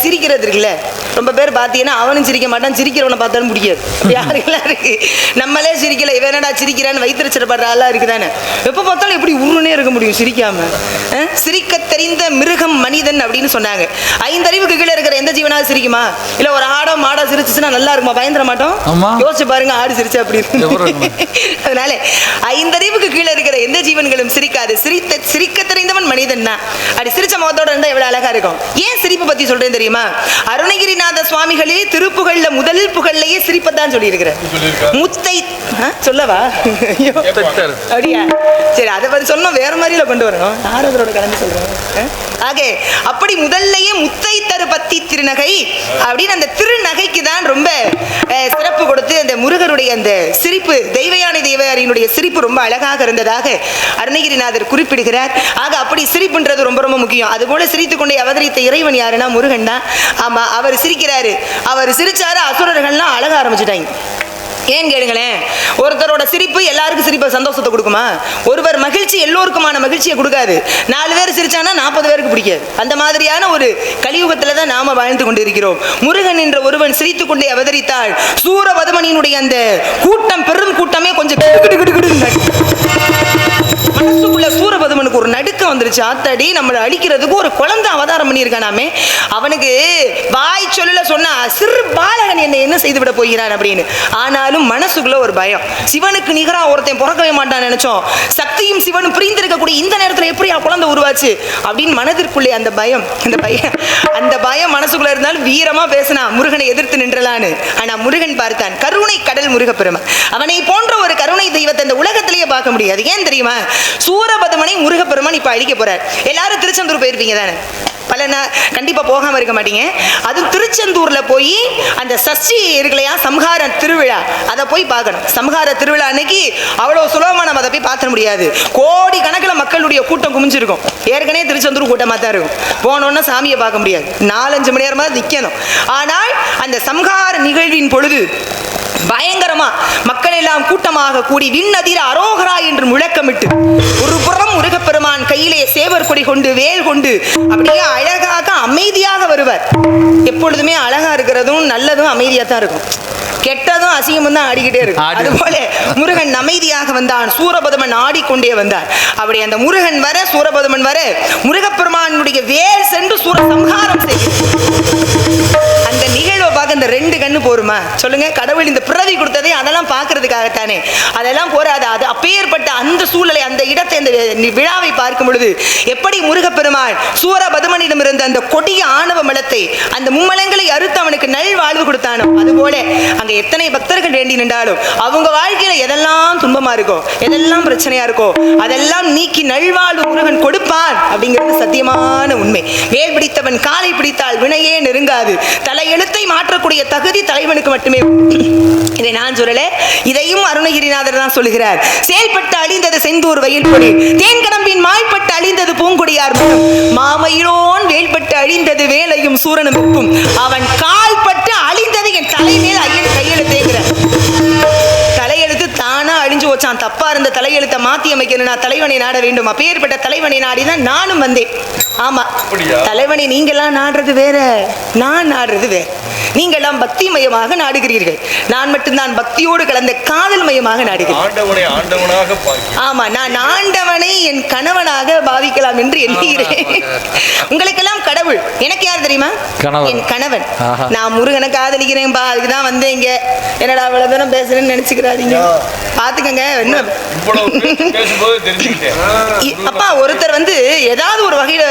சிரிக்கிறது இருக்குல்ல, ரொம்ப பேர் பார்த்தீங்கன்னா அவனும் சிரிக்க மாட்டான், சிரிக்கிறவனை பார்த்தாலும் முடியாது. யாருக்கெல்லாம் இருக்கு, நம்மளே சிரிக்கல இவனடா சிரிக்கிறான்னு வைத்திருச்சிடப்படுற ஆளா இருக்குதானே. எப்போ பார்த்தாலும் எப்படி உருனே இருக்க முடியும் சிரிக்காம? சிரிக்க தெரிந்த மிருகம் மனிதன் அப்படின்னு சொன்னாங்க. 5 அறிவுக்கு கீழே இருக்கிற எந்த ஜீவனாவது சிரிக்குமா? இல்ல ஒரு ஆடோ மாடோ சிரிச்சுன்னா நல்லா இருக்குமா? பயந்துட மாட்டோம்? யோசிச்சு பாருங்க, ஆடு சிரிச்சா அப்படி இருக்கு. அதனால 5 அறிவுக்கு கீழே இருக்கிற எந்த ஜீவன்களும் சிரிக்காது. சிரிக்க தெரிந்தவன் மனிதன் தான். அப்படி சிரிச்ச முகத்தோட இருந்தா எவ்வளவு அழகா இருக்கும். ஏன் சிரிப்பு பத்தி சொல்றேன் தெரியுமா? அருணகிரிநாத சுவாமிகளே திருப்புகள்ல முதல் புகழ்லையே சிரிப்பதான் சொல்லி இருக்கிற. முத்தை சொல்லவா? அப்படியா? சரி, அதை பத்தி சொன்னோம், வேற மாதிரில கொண்டு வரணும். ஆரோதரோட கலந்து சொல்றேன். ஆக அப்படி முதல்லையே முத்தை தரு பத்தி திருநகை அப்படின்னு அந்த திருநகைக்கு தான் ரொம்ப சிறப்பு கொடுத்து அந்த முருகருடைய அந்த சிரிப்பு, தெய்வயானை தேவயாரியினுடைய சிரிப்பு ரொம்ப அழகாக இருந்ததாக அருணகிரிநாதர் குறிப்பிடுகிறார். ஆக அப்படி சிரிப்புன்றது ரொம்ப ரொம்ப முக்கியம். அதுபோல சிரித்து கொண்டே அவதரித்த இறைவன் யாருன்னா முருகன் தான். ஆமா, அவர் சிரிக்கிறாரு. அவர் சிரிச்சாரு, அசுரர்கள்லாம் அழக ஆரம்பிச்சுட்டாங்க. ஏன் கேளுங்களேன், ஒருத்தரோட சிரிப்பு எல்லாருக்கும் சிரிப்பை சந்தோஷத்தை கொடுக்குமா? ஒருவர் மகிழ்ச்சி எல்லோருக்குமான மகிழ்ச்சியை கொடுக்காது. 4 பேர் சிரிச்சானா 40 பேருக்கு பிடிக்காது. அந்த மாதிரியான ஒரு கலியுகத்துல தான் நாம வாழ்ந்து கொண்டிருக்கிறோம். முருகன் என்ற ஒருவன் சிரித்து கொண்டே அவதரித்தாள். சூரபதுமனியினுடைய அந்த கூட்டம், பெரும் கூட்டமே கொஞ்சம் மனசுக்குள்ள சூரபதுமன் சூரபதுமனுக்கு ஒரு நடுக்கம் வந்துருச்சு. ஆத்தாடி, நம்மளை அழிக்கிறதுக்கு ஒரு குழந்தை அவதாரம் பண்ணியிருக்கானாமே, அவனுக்கு வாய் சொல்லல சொன்னா சிறு பாலகன் என்ன செய்து விட போகிறான் அப்படின்னு. ஆனாலும் மனசுக்குள்ள ஒரு பயம். சிவனுக்கு நிகரா ஒருத்தன் பிறக்கவே மாட்டான் நினைச்சோம். சக்தியும் சிவனும் புரிந்திருக்கக்கூடிய இந்த நேரத்தில் எப்படி குழந்தை உருவாச்சு அப்படின்னு மனதிற்குள்ளே அந்த பயம் மனசுக்குள்ள இருந்தாலும் வீரமா பேசினா முருகனை எதிர்த்து நின்றலான்னு. ஆனா முருகன் பார்த்தான், கருணை கடல் முருகப்பெருமான். அவனை போன்ற ஒரு கருணை தெய்வத்தை இந்த உலகத்திலேயே பார்க்க முடியாது. ஏன் தெரியுமா? சூரபதுமனை முருகப்பெருமான் இப்ப அழிக்க போறார். எல்லாரும் திருச்செந்தூர் போயிருப்பீங்க தானே? கண்டிப்பா போகாம இருக்க மாட்டீங்க. அது திருச்செந்தூர்ல போய் அந்த சஷ்டி இருக்கலையா, சம்ஹார திருவிழா, அதை போய் பார்க்கணும். சம்ஹார திருவிழா அன்னைக்கு அவ்வளவு சுலபமா நம்ம அதை போய் பார்க்க முடியாது. கோடி கணக்கில் மக்களுடைய கூட்டம் குமிஞ்சிருக்கும். ஏற்கனவே திருச்செந்தூர் கூட்டமா தான் இருக்கும். போனோன்னா சாமியை பார்க்க முடியாது, 4-5 மணி நேரமா நிக்கணும். ஆனால் அந்த சம்ஹார நிகழ்வின் பொழுது பயங்கரமா மக்கள் எல்லாம் கூட்டமாக கூடி விண்ணதிர அரோகரா என்று முழக்கமிட்டு, ஒரு புறம் முருகப்பெருமான் கையிலே சேவர் கொடி கொண்டு வேல் கொண்டு அப்படியே அழகாக அமைதியாக வருவார். எப்பொழுதுமே அழகா இருக்கிறதும் நல்லதும் அமைதியா தான் இருக்கும், கெட்டதும் அசிங்கமும் தான் ஆடிக்கிட்டே இருக்கும். அதுபோல முருகன் அமைதியாக வந்தான். சூரபதுமன் ஆடிக்கொண்டே வந்தார். அப்படி அந்த முருகன் வர, சூரபதுமன் வர, முருகப்பெருமானுடைய வேல் சென்று சூர சம்ஹாரம் செய்யும். அந்த நிகழ்வை பார்க்க இந்த 2 கண்ணு போருமா சொல்லுங்க? கடவுள் இந்த பிறவி கொடுத்ததே அதெல்லாம் பார்க்கறதுக்காகத்தானே. அதெல்லாம் போராது. அது அப்பேற்பட்ட அந்த சூழலை, அந்த இடத்தை, அந்த விழாவை பார்க்கும் பொழுது எப்படி முருகப்பெருமான் சூரபதுமனிடம் இருந்த அந்த கொடிய ஆணவ மலத்தை, அந்த மும்மலங்களை அறுத்து அவனுக்கு நல்வாழ்வு கொடுத்தானோ, அதுபோல அங்க எத்தனை பக்தர்கள் வேண்டி நின்றாலும் அவங்க வாழ்க்கையில எதெல்லாம் துன்பமா இருக்கோ, எதெல்லாம் பிரச்சனையா இருக்கோ, அதெல்லாம் நீக்கி நல்வாழ்வு முருகன் கொடுப்பான் அப்படிங்கிறது சத்தியமான உண்மை. வேல் பிடித்தவன் காலை பிடித்தால் வினையே நெருங்காது. தலையெழுத்தை மாற்றக்கூடிய தகுதி தலைவனுக்கு மட்டுமே. இதை நான் சொல்லல, இதையும் அருணகிரிநாதர் தான் சொல்லுகிறார். செயல்பட்டு அழிந்தது செந்தூர் வயல் கொடி, தேன்கடம்பின் மாய்பட்டு அழிந்தது பூங்குடியார் மனம், மாமயிரோன் வேல்பட்டு அழிந்தது வேலையும் சூரனும் வெப்பும், அவன் கால்பட்டு அழிந்தது என் தலைமேல் ஐயன் கையெழுத்தேங்கிறார். தலையெழுத்து தானா அழிஞ்சு வச்சான். தப்பா இருந்த தலையெழுத்தை மாத்தி அமைக்கணும்னா தலைவனை நாட வேண்டும். அப்பேற்பட்ட தலைவனை நாடிதான் நானும் வந்தேன். ஆமா, தலைவனை நீங்கெல்லாம் நாடுறது வேற, நான் நாடுறது வேற. நீங்கெல்லாம் பக்தி மயமாக நாடுகிறீர்கள், நான் மட்டும்தான் பக்தியோடு கலந்த காதல் மயமாக நாடுகிறேன். ஆமா, நான் ஆண்டவனை என் கணவனாக பாவிக்கலாம் என்று எண்ணுகிறேன். உங்களுக்கெல்லாம் கடவுள், எனக்கு யார் தெரியுமா? என் கணவன். நான் முருகனை காதலிக்கிறேன் பா, அதுக்குதான் வந்தேங்க. என்னடா அவ்வளவு தூரம் பேசுறேன்னு நினைச்சுக்கிறாதீங்க, பாத்துக்கங்க. என்ன அப்பா, ஒருத்தர் ஏதாவது ஒரு வகையில,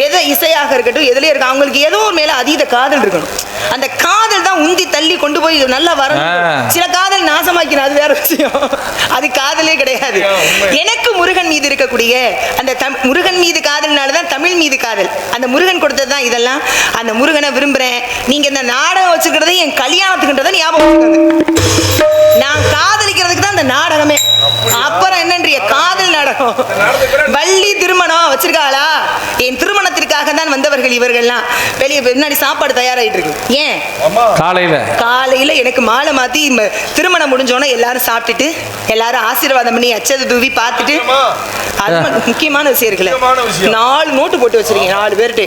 எதை இசையாக இருக்கட்டும், எதுலயே இருக்கு, அவங்களுக்கு ஏதோ ஒரு மேல அதீத காதல் இருக்கணும். அந்த காதல் தான் உந்தி தள்ளி கொண்டு போய் நல்லா வரணும். சில காதல் நாசமாக்கின, அது வேற விஷயம், அது காதலே கிடையாது. எனக்கு முருகன் மீது இருக்கக்கூடிய அந்த முருகன் மீது காதல்னாலதான் தமிழ் மீது காதல். அந்த முருகன் கொடுத்தது தான் இதெல்லாம். அந்த முருகனை விரும்புறேன். நீங்க இந்த நாடகம் வச்சுக்கிறதே என் கல்யாணத்துக்குன்றதை ஞாபகம் வச்சுக்கோங்க. நான் காதலிக்கிறதுக்கு தான் அந்த நாடகமே. அப்புறம் என்னன்றிய காதல் நாடகம், வள்ளி திருமணம் வச்சிருக்காளா? என் திருமணத்திற்காக தான் வந்தவர்கள் இவர்கள்லாம். வெளியே முன்னாடி சாப்பாடு தயாராகிட்டு இருக்கு. ஏன் காலையில எனக்கு மாலை மாத்தி திருமணம் முடிஞ்சோன்னா எல்லாரும் சாப்பிட்டுட்டு எல்லாரும் ஆசீர்வாதம் பண்ணி அச்சதை தூவி பார்த்துட்டு, அது முக்கியமான விஷயம் இருக்குல்ல, 4 நோட்டு போட்டு வச்சிருக்கீங்க 4 பேர்ட்டு.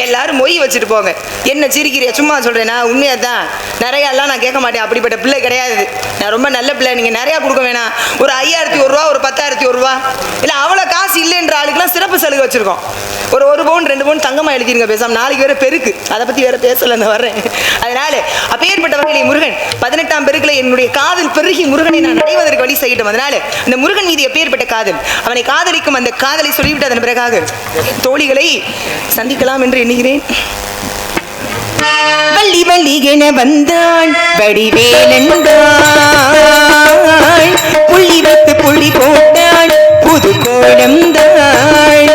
எல்லாரும் மொய் வச்சுட்டு போங்க. என்ன சிரிக்கிறியா? சும்மா சொல்றேன்னா உண்மையா தான். நிறைய எல்லாம் நான் கேட்க மாட்டேன், அப்படிப்பட்ட பிள்ளை கிடையாது. நான் ரொம்ப நல்ல பிள்ளை. நீங்க நிறைய கொடுக்க வேணாம். ஒரு 5001 ரூபா, ஒரு 10,001 ரூபா, இல்ல அவ்வளவு காசு இல்லைன்ற ஆளுக்கெல்லாம் சிறப்பு சலுகை வச்சிருக்கோம். ஒரு 1 பவுன் 2 பவுன் தங்கமா எழுதிருங்க பேசாம. நாளைக்கு வேற பெருக்கு, அதை பத்தி வேற பேசல வர்றேன். அதனால அப்பேற்பட்ட வகையில் முருகன் 18ஆம் பெருக்குல என்னுடைய காதல் பெருகி முருகனை நான் அடைவதற்கு வழி செய்யட்டும். அதனால இந்த முருகன் மீது எப்பேற்பட்ட காதல், அவனை காதலிக்கும் அந்த காதலை சொல்லிவிட்டு அதன் பிறகாக தோழிகளை சந்திக்கலாம் என்று எண்ணுகிறேன். வள்ளி வள்ளிகென வந்தான் வடிவேலந்தான், புள்ளி வைத்து புள்ளி போட்டான் புது கோலம்தான்.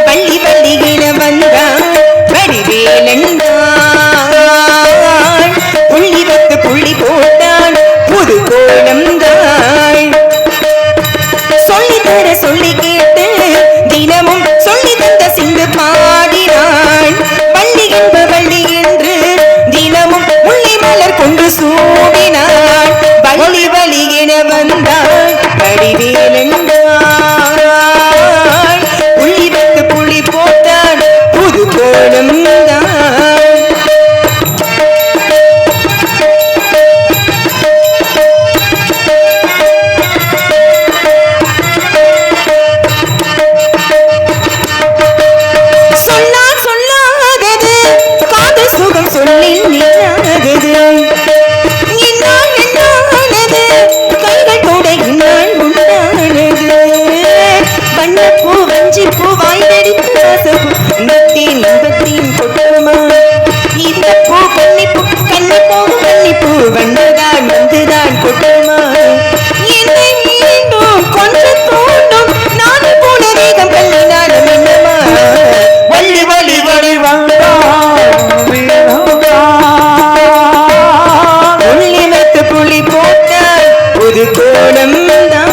வள்ளி வள்ளிகென வந்தான் வடிவேலந்தான், புள்ளி வைத்து புள்ளி போட்டான் புது கோலம்தான். சொல்லி தர சொல்லி கேட்டு தினமும் சொல்லி தந்த சிந்து பாடினான். வள்ளி என்ப வள்ளி என்று தினமும் முள்ளி மலர் கொண்டு சூடினான். வள்ளி வள்ளி என வந்தான் வடிவேலந்தான், புள்ளி வைத்து புள்ளி போட்டான் புது கோலம் தான். வந்துதான் வந்துதான் கொட்டுமா என்னை மீண்டும் கொஞ்சம் தூண்டும் நான் போன வேகம் பள்ளி நானும் என்னமா வள்ளி வள்ளி வழி உள்ளி வைத்து புள்ளி போட்டால் புது கோலம் தான்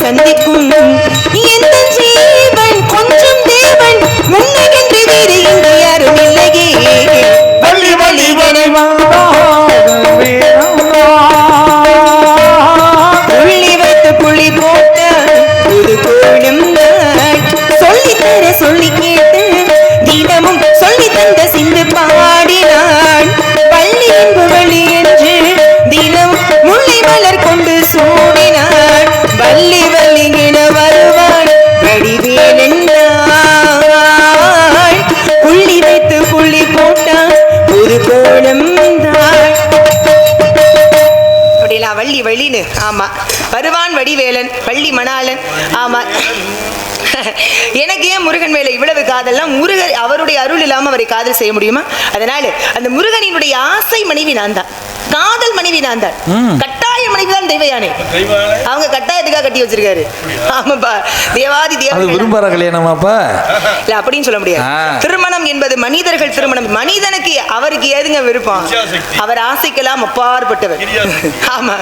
சந்திக்கும் எந்த ஜீவன் கொஞ்சம் தேவன் முன்னகன்று வேறு இங்கு யாரும் இல்லையே வள்ளி வள்ளி வழி புள்ளி வைத்து புள்ளி போட்ட ஒரு கோலம் சொல்லித்தர சொல்லி கேட்டு தினமும் சொல்லி தந்த சிந்து பாடினான் பள்ளி என்பு வழி என்று தினம் முல்லை மலர் கொண்டு சூடினான் வள்ளி வள்ளியின வருவான் வடிவேல் என்றான் புள்ளி வைத்து புள்ளி போட்டான் ஒரு கோலம் தான் அப்படிலாம் வள்ளி வள்ளின்னு ஆமா வருவான் வடிவேலன் வள்ளி மணாளன் ஆமா எனக்கு ஏன் முருகன் மேல இவ்வளவு காதல்லாம் முருகன் அவருடைய அருள் இல்லாம அவரை காதல் செய்ய முடியுமா அதனால அந்த முருகனினுடைய ஆசை மனைவி நான் தான் காதல் மனைவி நான் தான் கட்டாய மனைவி தான் தெய்வ யானை அவங்க கட்டாயத்துக்காக கட்டி வச்சிருக்காரு ஆமாப்பா தேவாதி தேவ விரும்புற கல்யாணமாப்பா இல்ல அப்படின்னு சொல்ல முடியாது திருமணம் என்பது மனிதர்கள் திருமணம் மனிதனுக்கு அவருக்கு ஏதுங்க விருப்பம் அவர் ஆசைக்கெல்லாம் அப்பாற்பட்டவர் ஆமா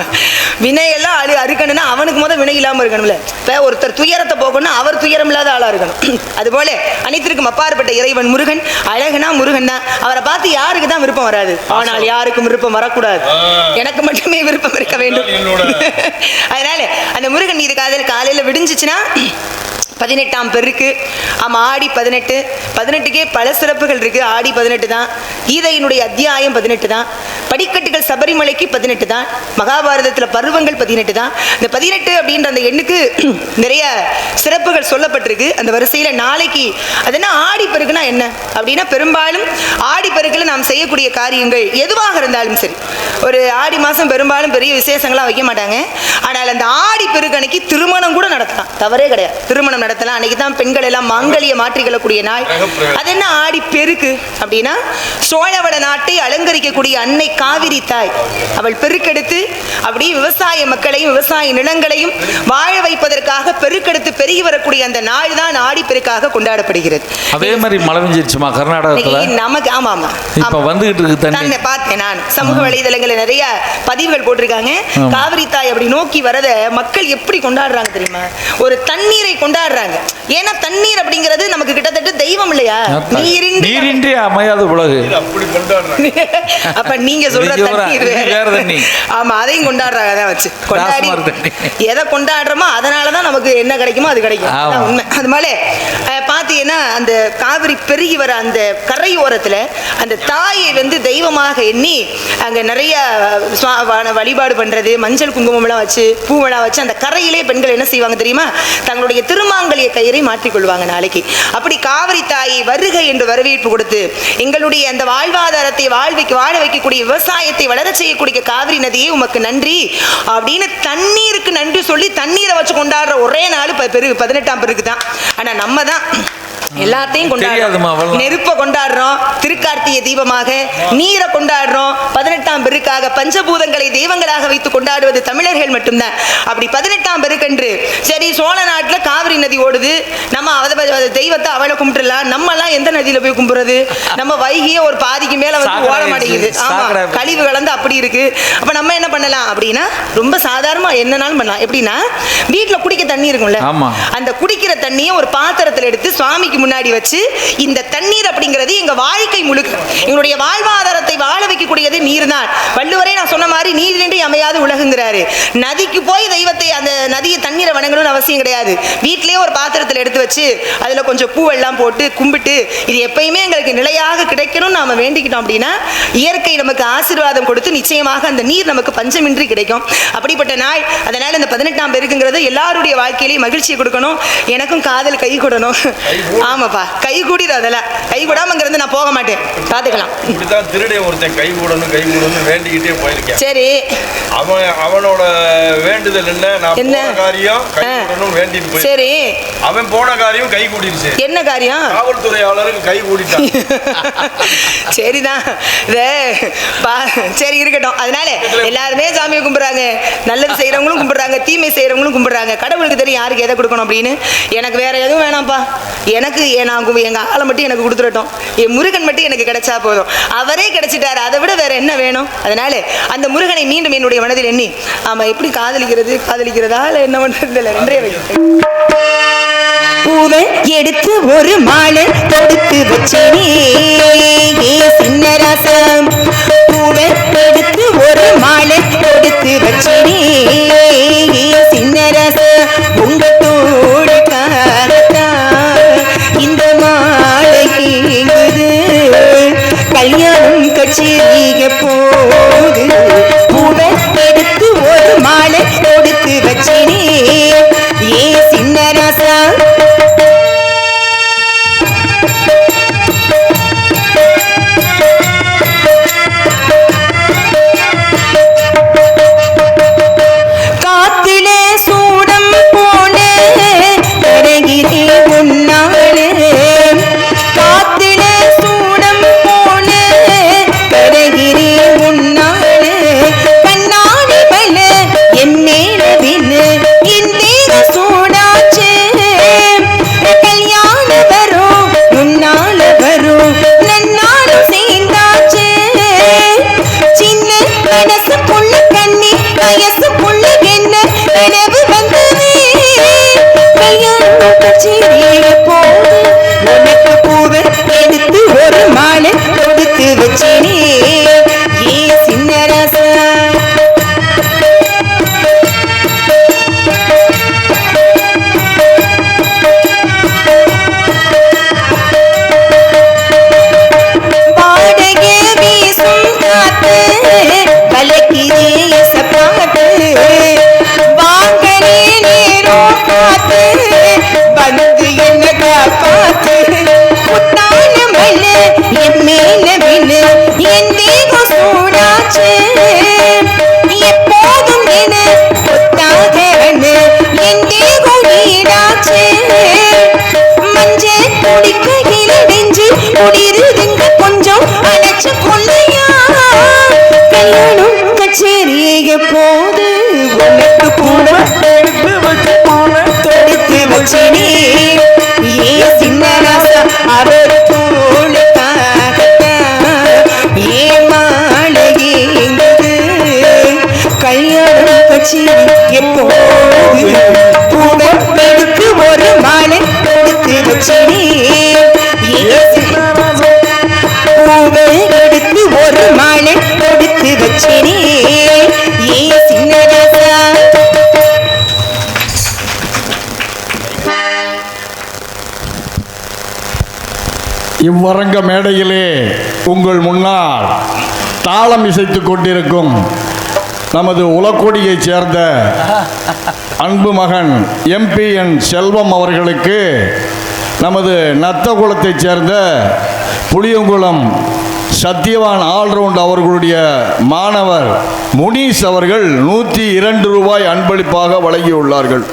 வினையெல்லாம் அறுக்கணும்னா அவனுக்கு முதல் வினை இல்லாம இருக்கணும்ல இப்ப ஒருத்தர் துயரத்தை போகணும்னா அவர் துயரம் இல்லாத ஆளா இருக்கணும் அதுபோல அனைத்திற்கும் அப்பாற்பட்ட இறைவன் முருகன் அழகுனா முருகன் தான் அவரை பார்த்து யாருக்கு தான் விருப்பம் வராது ஆனால் யாருக்கும் விருப்பம் வரக்கூடாது எனக்கு மட்டுமே விருப்பம் இருக்க வேண்டும் அதனால அந்த முருகன் மீது காதல் காலையில விடிஞ்சிச்சுன்னா 18ஆம் பெருக்கு ஆமா ஆடி 18 18க்கே பல சிறப்புகள் இருக்கு ஆடி 18 தான் கீதையினுடைய அத்தியாயம் 18 தான் படிக்கட்டுகள் சபரிமலைக்கு 18 தான் மகாபாரதத்துல பருவங்கள் 18 தான் இந்த 18 அப்படின்ற அந்த எண்ணுக்கு நிறைய சிறப்புகள் சொல்லப்பட்டிருக்கு அந்த வரிசையில நாளைக்கு அது என்ன ஆடி பெருக்குனா என்ன அப்படின்னா பெரும்பாலும் ஆடி பெருக்குல நாம் செய்யக்கூடிய காரியங்கள் எதுவாக இருந்தாலும் சரி ஒரு ஆடி மாசம் பெரும்பாலும் பெரிய விசேஷங்களாம் வைக்க மாட்டாங்க ஆனால் அந்த ஆடி பெருக்கு அன்னைக்கு திருமணம் கூட நடத்தலாம் தவறே கிடையாது திருமணம் நடத்தலாம் அன்னைக்கு தான் பெண்கள் எல்லாம் மாங்கல்ய மாற்றிக்கொள்ளக்கூடிய நாள் அது என்ன ஆடி பெருக்கு அப்படின்னா சோழவள நாட்டை அலங்கரிக்கக்கூடிய அன்னை காவிரி தாய் அவள் பெருக்கெடுத்து அப்படி விவசாய மக்களையும் விவசாய நிலங்களையும் வாழ வைப்பதற்காக பெருக்கெடுத்து பெருகி வரக்கூடிய அந்த நாள் தான் ஆடி பெருக்காக கொண்டாடப்படுகிறது அதே மாதிரி மழை பெஞ்சிருச்சுமா கர்நாடகத்துல நமக்கு ஆமா ஆமா இப்ப வந்துகிட்டு இருக்கு தண்ணி பார்த்தேன் நான் சமூக வலைதளங்கள்ல நிறைய பதிவுகள் போட்டிருக்காங்க காவிரி தாய் அப்படி நோக்கி வரத மக்கள் எப்படி கொண்டாடுறாங்க தெரியுமா ஒரு தண்ணீரை கொண்டாடுறாங்க ஏன்னா தண்ணீர் அப்படிங்கிறது நமக்கு கிட்டத்தட்ட தெய்வம் இல்லையா நீரின்றி அமையாத உலகு அப்ப நீங்க சொல்ற தண்ணீர் வேற தண்ணி ஆமா அதையும் கொண்டாடுறாங்க அதான் வச்சு கொண்டாடி எதை கொண்டாடுறோமோ அதனாலதான் நமக்கு என்ன கிடைக்குமோ அது கிடைக்கும் உண்மை அது மாதிரி பாத்தீங்கன்னா அந்த காவிரி பெருகி வர அந்த கரையோரத்துல அந்த தாயை வந்து தெய்வமாக எண்ணி அங்க நிறைய வழிபாடு பண்றது மஞ்சள் குங்குமம் எல்லாம் வச்சு பூவெல்லாம் வச்சு அந்த கரையிலே பெண்கள் என்ன செய்வாங்க தெரியுமா தங்களுடைய திருமாங்கல்ய கயிறை மாற்றிக்கொள்வாங்க நாளைக்கு அப்படி காவிரி தாயை வருகை என்று வரவேற்பு கொடுத்து எங்களுடைய அந்த வாழ்வாதாரத்தை வாழ வைக்கக்கூடிய விவசாயத்தை வளர செய்யக்கூடிய காவிரி நதியே உமக்கு நன்றி அப்படின்னு தண்ணீருக்கு நன்றி சொல்லி தண்ணீரை வச்சு கொண்டாடுற ஒரே நாள் 18ஆம் பெருக்கு தான் ஆனா நம்ம தான் எல்லாத்தையும் கொண்டாடுறோம் நெருப்பை கொண்டாடுறோம் திருக்கார்த்திகை தீபமாக நீரை கொண்டாடுறோம் 18ஆம் பெருக்காக பஞ்சபூதங்களை தெய்வங்களாக வைத்து கொண்டாடுவது தமிழர்கள் மட்டும்தான் அப்படி 18ஆம் பெருக்கன்று சரி சோழ நாட்டுல காவிரி நதி ஓடுது நம்ம தெய்வத்தை அவளை கும்பிட்டுலாம் நம்ம எல்லாம் எந்த நதியில போய் கும்பிடுறது நம்ம வைகிய ஒரு பாதிக்கு மேல வந்து ஓட மாட்டேங்குது ஆமா கழிவு கலந்து அப்படி இருக்கு அப்ப நம்ம என்ன பண்ணலாம் அப்படின்னா ரொம்ப சாதாரணமா என்னன்னாலும் பண்ணலாம் எப்படின்னா வீட்டுல குடிக்க தண்ணி இருக்கும்ல அந்த குடிக்கிற தண்ணியை ஒரு பாத்திரத்துல எடுத்து சுவாமிக்கு முன்னாடி வச்சு இந்த தண்ணீர் அப்படிங்கிறது எங்க வாழ்க்கை முழுக்க எங்களுடைய வாழ்வாதாரத்தை வாழ வைக்கக்கூடியது நீர் தான். வள்ளுவரே நான் சொன்ன மாதிரி நீரின்றி அமையாது உலகுங்கிறாரு. நதிக்கு போய் தெய்வத்தை அந்த நதியை தண்ணீரை வணங்கணும்னு அவசியம் கிடையாது. வீட்டிலேயே ஒரு பாத்திரத்தில் எடுத்து வச்சு அதுல கொஞ்சம் பூவெல்லாம் போட்டு கும்பிட்டு இது எப்பயுமே எங்களுக்கு நிலையாக கிடைக்கணும்னு நாம வேண்டிக்கிட்டோம் அப்படின்னா இயற்கை நமக்கு ஆசீர்வாதம் கொடுத்து நிச்சயமாக அந்த நீர் நமக்கு பஞ்சமின்றி கிடைக்கும். அப்படிப்பட்ட நாள். அதனால இந்த 18ஆம் பெருக்குங்கிறது எல்லாருடைய வாழ்க்கையிலையும் மகிழ்ச்சியை கொடுக்கணும். எனக்கும் காதல் கை கூடணும். ஆமாப்பா, கை கூடிடும். அதெல்லாம் கை கூடாமங்கிறது நான் போக மாட்டேன், பார்த்துக்கலாம். இப்படிதான் திருடைய ஒருத்தன் கை கூடணும் வேண்டிக்கிட்டே போயிருக்கேன். சரி, அவனோட வேண்டுதல் என்ன காரியம் கை கூடணும் வேண்டிட்டு போய். சரி, அவன் போன காரியம் கை கூடிருச்சு. என்ன காரியம்? காவல்துறையாளருக்கு கை கூடிட்டான். சரிதான், சரி இருக்கட்டும். அதனால எல்லாருமே சாமியை கும்பிடுறாங்க, நல்லது செய்யறவங்களும் கும்பிடுறாங்க, தீமை செய்யறவங்களும் கும்பிடுறாங்க. கடவுளுக்கு தெரியும் யாருக்கு எதை கொடுக்கணும் அப்படின்னு. எனக்கு வேற எதுவும் வேணாம்ப்பா, எனக்கு எங்க ஆளை மட்டும் எனக்கு கொடுத்துடட்டும், என் முருகன் மட்டும் எனக்கு கிடைச்சா போதும். அவரே கிடைச்சிட்டாரு, அதை விட வேற என்ன வேணும்? அதனால அந்த முருகனை மீண்டும் என்னுடைய மனதில் எண்ணி ஆமா எப்படி காதலிக்கிறதா என்ன பண்றது இல்லை ரெண்டே பூவை எடுத்து ஒரு மாலை தொடுத்து வச்சேனே சின்ன ராசம். பூவை எடுத்து ஒரு மாலை தொடுத்து வச்சேனே சின்ன ராசம். உங்க தோடு இந்த மாலை கல்யாணம் கட்சியாக போது. பூவை எடுத்து ஒரு மாலை தொடுத்து வச்சேனே சின்ன ராசா. எடுத்து ஒரு மாலை கொடுத்து வச்சேனே சின்ன ராசா. பாடகே வீசும் காத்து கலக்கிதே பாட்டு வாங்கலே நேரோ காத்து வந்து என்ன காப்பாத்து. புத்தான மல்ல என் மேல விழு என் தேகம் சூடாச்சு. எப்போதும் என புத்தாக என் தேகம் ஈடாச்சு. மஞ்ச குடிக்கையில நெஞ்சு குடிருதுங்க கொஞ்சம் அணைச்சு கொள்ளையா. கல்யாணம் கச்சேரியை போது உனக்கு கூட எடுத்து வச்சேனே சின்ன ராசா. அவர் கல்யாணம் கட்சி எப்போது பூவெடுத்து ஒரு மாலை கொடுத்து வச்சேனே பூவை எடுத்து ஒரு மாலை கொடுத்து வச்சேனே சின்ன ராசா. இவ்வரங்க மேடையிலே உங்கள் முன்னால் தாளம் இசைத்துக் கொண்டிருக்கும் நமது உலக்கோடியைச் சேர்ந்த அன்பு மகன் எம்பிஎன் செல்வம் அவர்களுக்கு நமது நத்தகுளத்தைச் சேர்ந்த புளியங்குளம் சத்யவான் ஆல்ரவுண்ட் அவர்களுடைய மாணவர் முனீஸ் அவர்கள் 102 ரூபாய் அன்பளிப்பாக வழங்கியுள்ளார்கள்.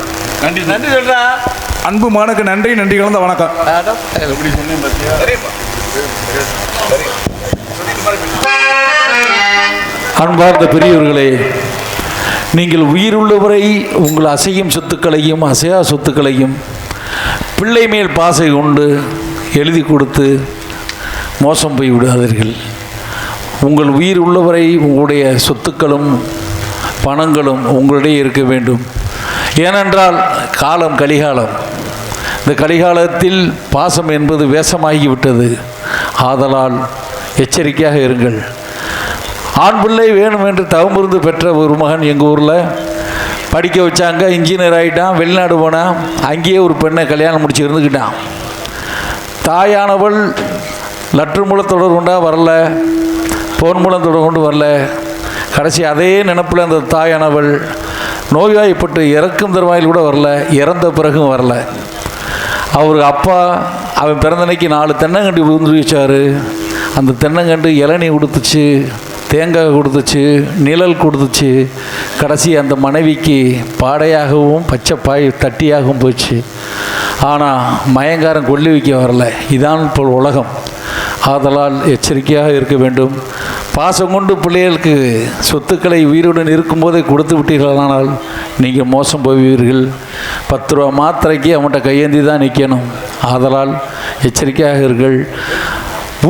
நன்றி நன்றி சொல்றா. அன்பு மகனுக்கு நன்றி கலந்த வணக்கம். அன்பார்ந்த பெரியவர்களே, நீங்கள் உயிருள்ளவரை உங்கள் அசையும் சொத்துக்களையும் அசையா சொத்துக்களையும் பிள்ளை மேல் பாசை கொண்டு எழுதி கொடுத்து மோசம் போய் விடாதீர்கள். உங்கள் உயிர் உள்ளவரை உங்களுடைய சொத்துக்களும் பணங்களும் உங்களிடையே இருக்க வேண்டும். ஏனென்றால் காலம் கலிகாலம். இந்த கலிகாலத்தில் பாசம் என்பது வேஷமாகிவிட்டது. ஆதலால் எச்சரிக்கையாக இருங்கள். ஆண் பிள்ளை வேணும் என்று தவமிருந்து பெற்ற ஒரு மகன் எங்கள் ஊரில் படிக்க வச்சாங்க. இன்ஜினியர் ஆகிட்டான். வெளிநாடு போனான். அங்கேயே ஒரு பெண்ணை கல்யாணம் முடிச்சு இருந்துக்கிட்டான். தாயானவள் லெட்டர் மூலம் தொடர்பு கொண்டா வரல, ஃபோன் மூலம் தொடர்பு கொண்டு வரல. கடைசி அதே நினப்பில் அந்த தாயானவள் நோய்வாய்ப்பட்டு இறக்கும் தருவாயில் கூட வரல, இறந்த பிறகும் வரல. அவர் அப்பா அவன் பிறந்தனைக்கு 4 தென்னங்கண்டு விழுந்து வச்சார். அந்த தென்னங்கண்டு இளநீ கொடுத்துச்சு, தேங்காய் கொடுத்துச்சு, நிழல் கொடுத்துச்சு. கடைசி அந்த மனைவிக்கு பாடையாகவும் பச்சை பாய் தட்டியாகவும் போச்சு. ஆனால் மயங்காரம் கொல்லி வைக்க வரல. இதான் இப்போ உலகம். ஆதலால் எச்சரிக்கையாக இருக்க வேண்டும். பாசம் கொண்டு பிள்ளைகளுக்கு சொத்துக்களை உயிருடன் இருக்கும்போதே கொடுத்து விட்டீர்களானால் நீங்கள் மோசம் போவீர்கள். 10 ரூபா மாத்திரைக்கு அவன்கிட்ட கையேந்தி தான் நிற்கணும். ஆதலால் எச்சரிக்கையாக இருங்கள்.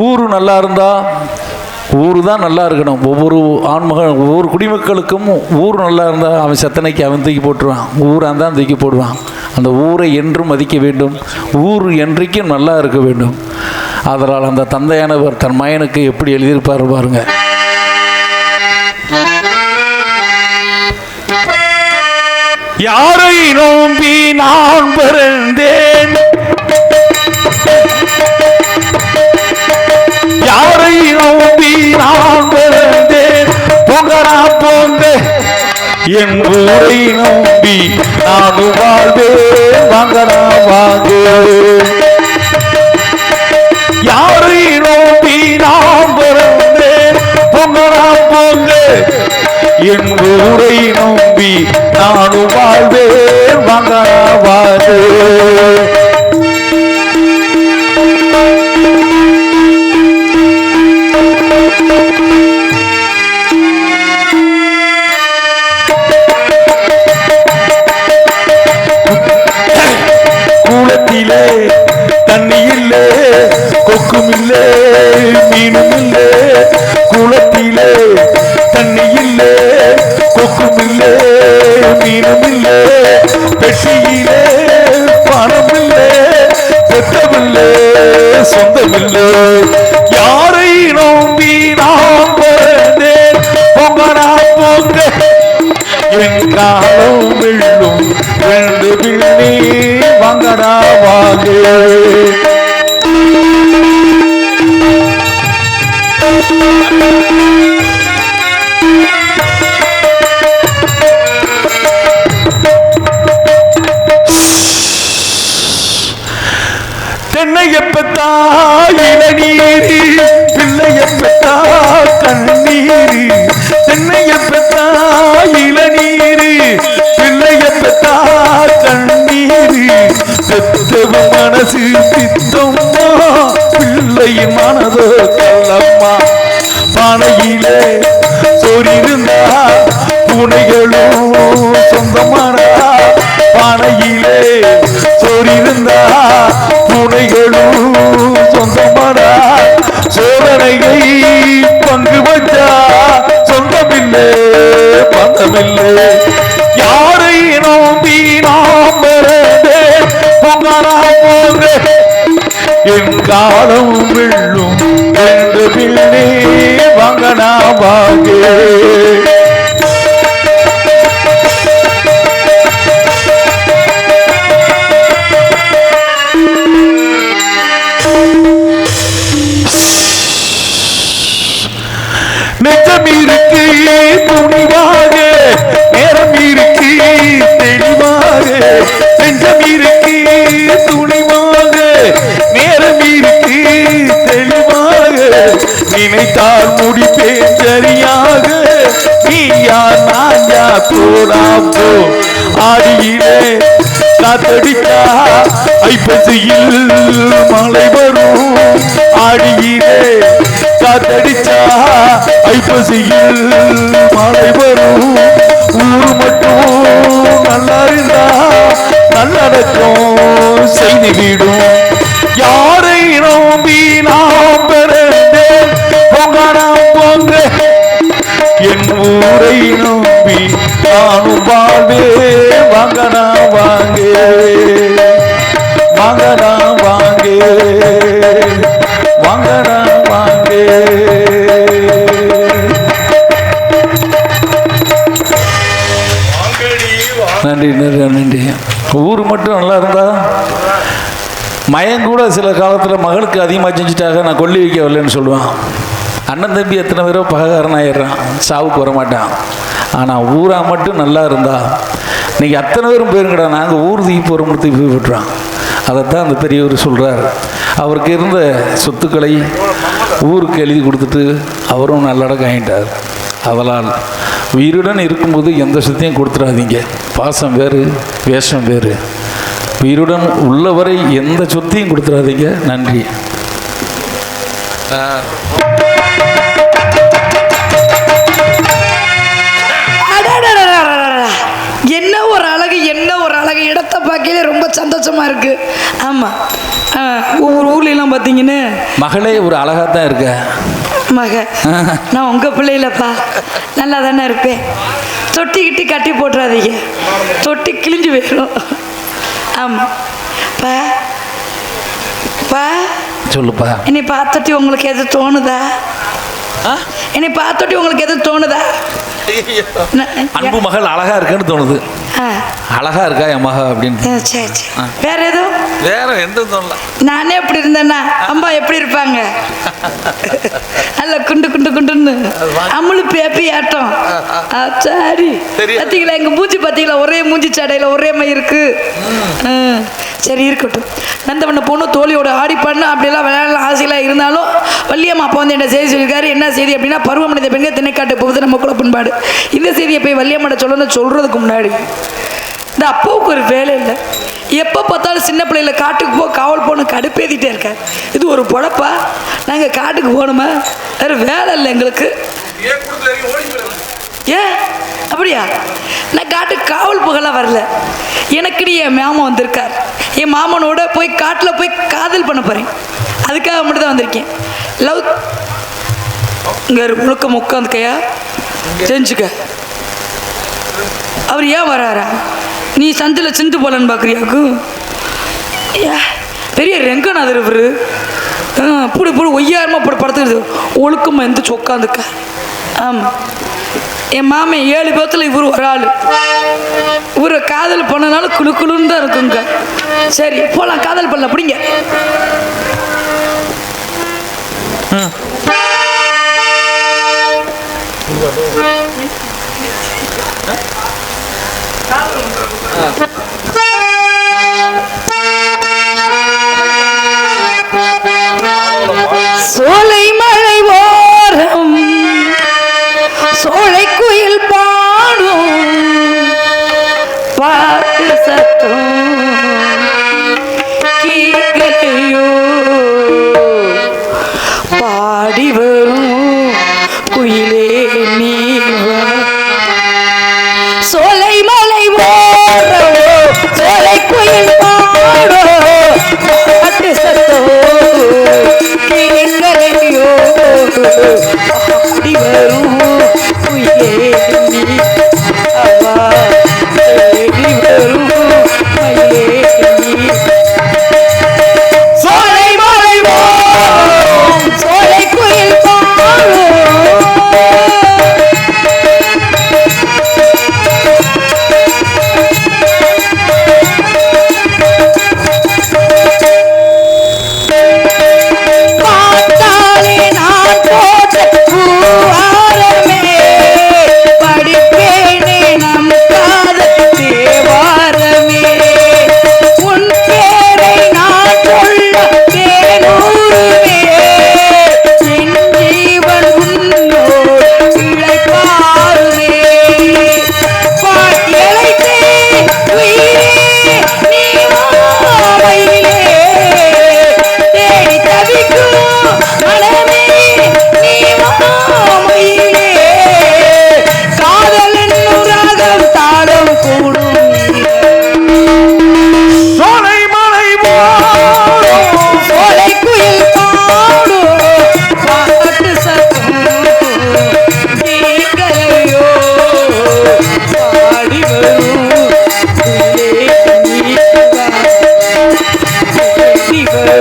ஊர் நல்லா இருந்தால் ஊர் தான் நல்லா இருக்கணும். ஒவ்வொரு ஆண்மகன் ஒவ்வொரு குடிமக்களுக்கும் ஊர் நல்லா இருந்தால் அவன் செத்தனைக்கு அவன் தூக்கி போட்டுருவான். ஊராக தான் தூக்கி போடுவான். அந்த ஊரை என்றும் மதிக்க வேண்டும். ஊர் என்றைக்கும் நல்லா இருக்க வேண்டும். அதனால் அந்த தந்தையானவர் தன் மகனுக்கு எப்படி எழுதியிருப்பார் பாருங்க. யாரை நோம்பி நான் பிறந்தேன், யாரை நோம்பி நான் பிறந்தேன், பொங்கரா போங்க என் ஊரை நோம்பி நானும் வாழ்வேன், வாங்கடா வாங்க. யாரை நோம்பி நான் பிறந்தேன், பொங்கரா போங்க என் ஊரை நோம்பி நானும் வாழ்வேன், வாங்கடா வாங்க. கூலத்திலே தண்ணி இல்லை, கொக்கும் இல்லை, மீனும் இல்லை. கூலத்திலே தண்ணி இல்லை, கொக்கும் இல்லை, மீனும் இல்லை. பெட்டியிலே பணம் இல்லை, பெற்றவில்லை, சொந்தமில்லை. யாரை நோம்பி நாம் பிறந்தேன், பொங்கடா பொங்க என் காலம் வெள்ளும் 2 பிள்ளை, வாங்கடா வாங்க. தென்னையப்பத்தா இளநீர், பிள்ளையப்பத்தா கண்ணீர். தென்னையப்பத்தா இளநீர், பிள்ளையப்பத்தா கண்ணீர். பெத்தவ மனசு பித்தம்மா, பிள்ளையின் மனதோ கல்லம்மா. பானையிலே சோறிருந்தா பூனைகளும் சொந்தமானா. பானையிலே சோறிருந்தா பூனைகளும் சொந்தமானா. சோதனையை பங்கு வச்சா சொந்தமில்லை, பந்தமில்லை. யாரை நோம்பி நாம் பிறந்தேன், பொங்கரா போங்க என் காலம் வெள்ளும் 2 பிள்ளை, வாங்கடா வாங்க. நெஞ்சம் இருக்கு துணிவாக, நேரம் இருக்கு தெளிவாக. நெஞ்சம் இருக்கு துணிவாக, நேரம் இருக்கு தெளிவாக. நினைத்தால் முடிப்பேன் சரியாக. நீ யார் நான் யார் போடா போ. ஆடியிலே காத்தடித்தா ஐப்பசியில் மழை வரும். ஆடியிலே காத்தடிச்சா ஐப்பசியில் மழை வரும். ஊர் மட்டும் நல்லா இருந்தா நல்லடக்கம் செய்து விடும். யாரை நோம்பி நாம் பிறந்தேன், பொங்கடா பொங்க என் ஊரை நோம்பி நானும் வாழ்வே, வாங்கடா வாங்க. வாங்கடா வாங்கே, வாங்கடா வாங்கே. நன்றி நன்றி நன்றி. ஊர் மட்டும் நல்லா இருந்தா மயன் கூட சில காலத்தில் மகளுக்கு அதிகமாக செஞ்சுட்டாக நான் கொல்லி வைக்க வரலன்னு சொல்லுவான். அண்ணன் தம்பி எத்தனை பேரோ பககாரன் ஆயிடுறான், சாவுக்கு வரமாட்டான். ஆனால் ஊராக மட்டும் நல்லா இருந்தா இன்றைக்கி அத்தனை பேரும் போயிருங்கடா, நாங்கள் ஊர் தூக்கி போகிற தூக்கி போய் விட்டுறோம். அதைத்தான் அந்த பெரியவர் சொல்கிறார். அவருக்கு இருந்த சொத்துக்களை ஊருக்கு எழுதி கொடுத்துட்டு அவரும் நல்லடக்கம் ஆகிட்டார். அதனால் உயிருடன் இருக்கும்போது எந்த சொத்தையும் கொடுத்துடாதீங்க. பாசம் வேறு, வேஷம் வேறு. உயிருடன் உள்ளவரை எந்த சொத்தையும் கொடுத்துடாதீங்க. நன்றி. என்ன ஒரு அழகு, என்ன ஒரு அழகு. இடத்த பார்க்கல ரொம்ப சந்தோஷமா இருக்கு. ஆமாம், ஒவ்வொரு ஊர்லாம் பார்த்தீங்கன்னு மகளே ஒரு அழகாக தான் இருக்க. மக, நான் உங்கள் பிள்ளையிலப்பா, நல்லா தானே இருப்பேன். தொட்டிக்கிட்டு கட்டி போட்டுறாதீங்க, தொட்டி கிழிஞ்சு போயிடும். ஆமாம் பா பா. சொல்லுப்பா. என்னை பார்த்துட்டு உங்களுக்கு எது தோணுதா? என்னை பார்த்துட்டு உங்களுக்கு எது தோணுதா? அன்பு மகள் அழகா இருக்குன்னு தோணுது. அழகா இருக்கா என் மக அப்படின்னு. சரி சரி. வேற எதுவும்? வேற எந்த தோணல. நானே எப்படி இருந்தேன்னா அம்மா எப்படி இருப்பாங்க? நல்ல குண்டு குண்டு குண்டுன்னு அம்முளு பேப்பி ஆட்டம். சரி பார்த்தீங்களா, எங்க மூஞ்சி பார்த்தீங்களா, ஒரே மூஞ்சி சடையில ஒரே மாதிரி இருக்கு. சரி இருக்கட்டும். நந்தவண்ண பொண்ணு தோழியோட ஆடி பாடினா அப்படியெல்லாம் விளையாடலாம் ஆசையெல்லாம் இருந்தாலும் வள்ளியம்மா அப்பா வந்து என்ன செய்தி சொல்லியிருக்காரு. என்ன செய்தி அப்படின்னா, பருவமனித பெண்கள் திணைக்காட்டு போகுது நம்ம குல பண்பாடு. இந்த செய்தியை போய் வள்ளியம்மாட்ட சொல்லணும்னு சொல்கிறதுக்கு முன்னாடி இந்த அப்பாவுக்கு ஒரு வேலை இல்லை. எப்போ பார்த்தாலும் சின்ன பிள்ளைல காட்டுக்கு போ, காவல் போகணும், கடுப்பேற்றிட்டே இருக்கார். இது ஒரு பொழப்பா? நாங்கள் காட்டுக்கு போகணுமா? வேறு வேலை இல்லை எங்களுக்கு. ஏன் அப்படியா? நான் காட்டுக்கு காவல் புகழாக வரல. எனக்குன்னு என் மாமன் வந்திருக்கார். என் மாமனோட போய் காட்டில் போய் காதல் பண்ண போகிறேன். அதுக்காக மட்டும் தான் வந்திருக்கேன். லவ் இங்கே முழுக்க உட்காந்துக்கையா செஞ்சுக்க. அவர் ஏன் வராரா? நீ சந்தில் சிந்து போலன்னு பார்க்குறியாக்கு? பெரிய ரெங்கநாதர் இவர். இப்படி இப்படி ஒய்யாரமாக இப்படி படுத்துக்கிறது ஒழுக்கமாக எந்திரிச்சு உட்காந்துக்க. ஆமாம், என் மாமன் 7 பேர்த்தில் இவர் ஒரு ஆள். இவரை காதல் பண்ணனாலும் குழு குழுன்னு தான் இருக்குங்க. சரி போகலாம், காதல் பண்ணல அப்படிங்க. சோலை மழை ஓரம் சோலை குயில் பாடும் பாட்டு சத்தம் கேட்கலையோ, பாடி வரும் குயிலே நீ வா. சோலை மலை ஓரம் சோலை குயில் பாடும் பாட்டு சத்தம் கேட்கலையோ, பாடி வரும் குயிலே நீ அவா. தேடி வரும் குயிலே நீ. சோலை மலை ஓரம் சோலை குயில் பாடும். பார்த்தாலே நான் போட்ட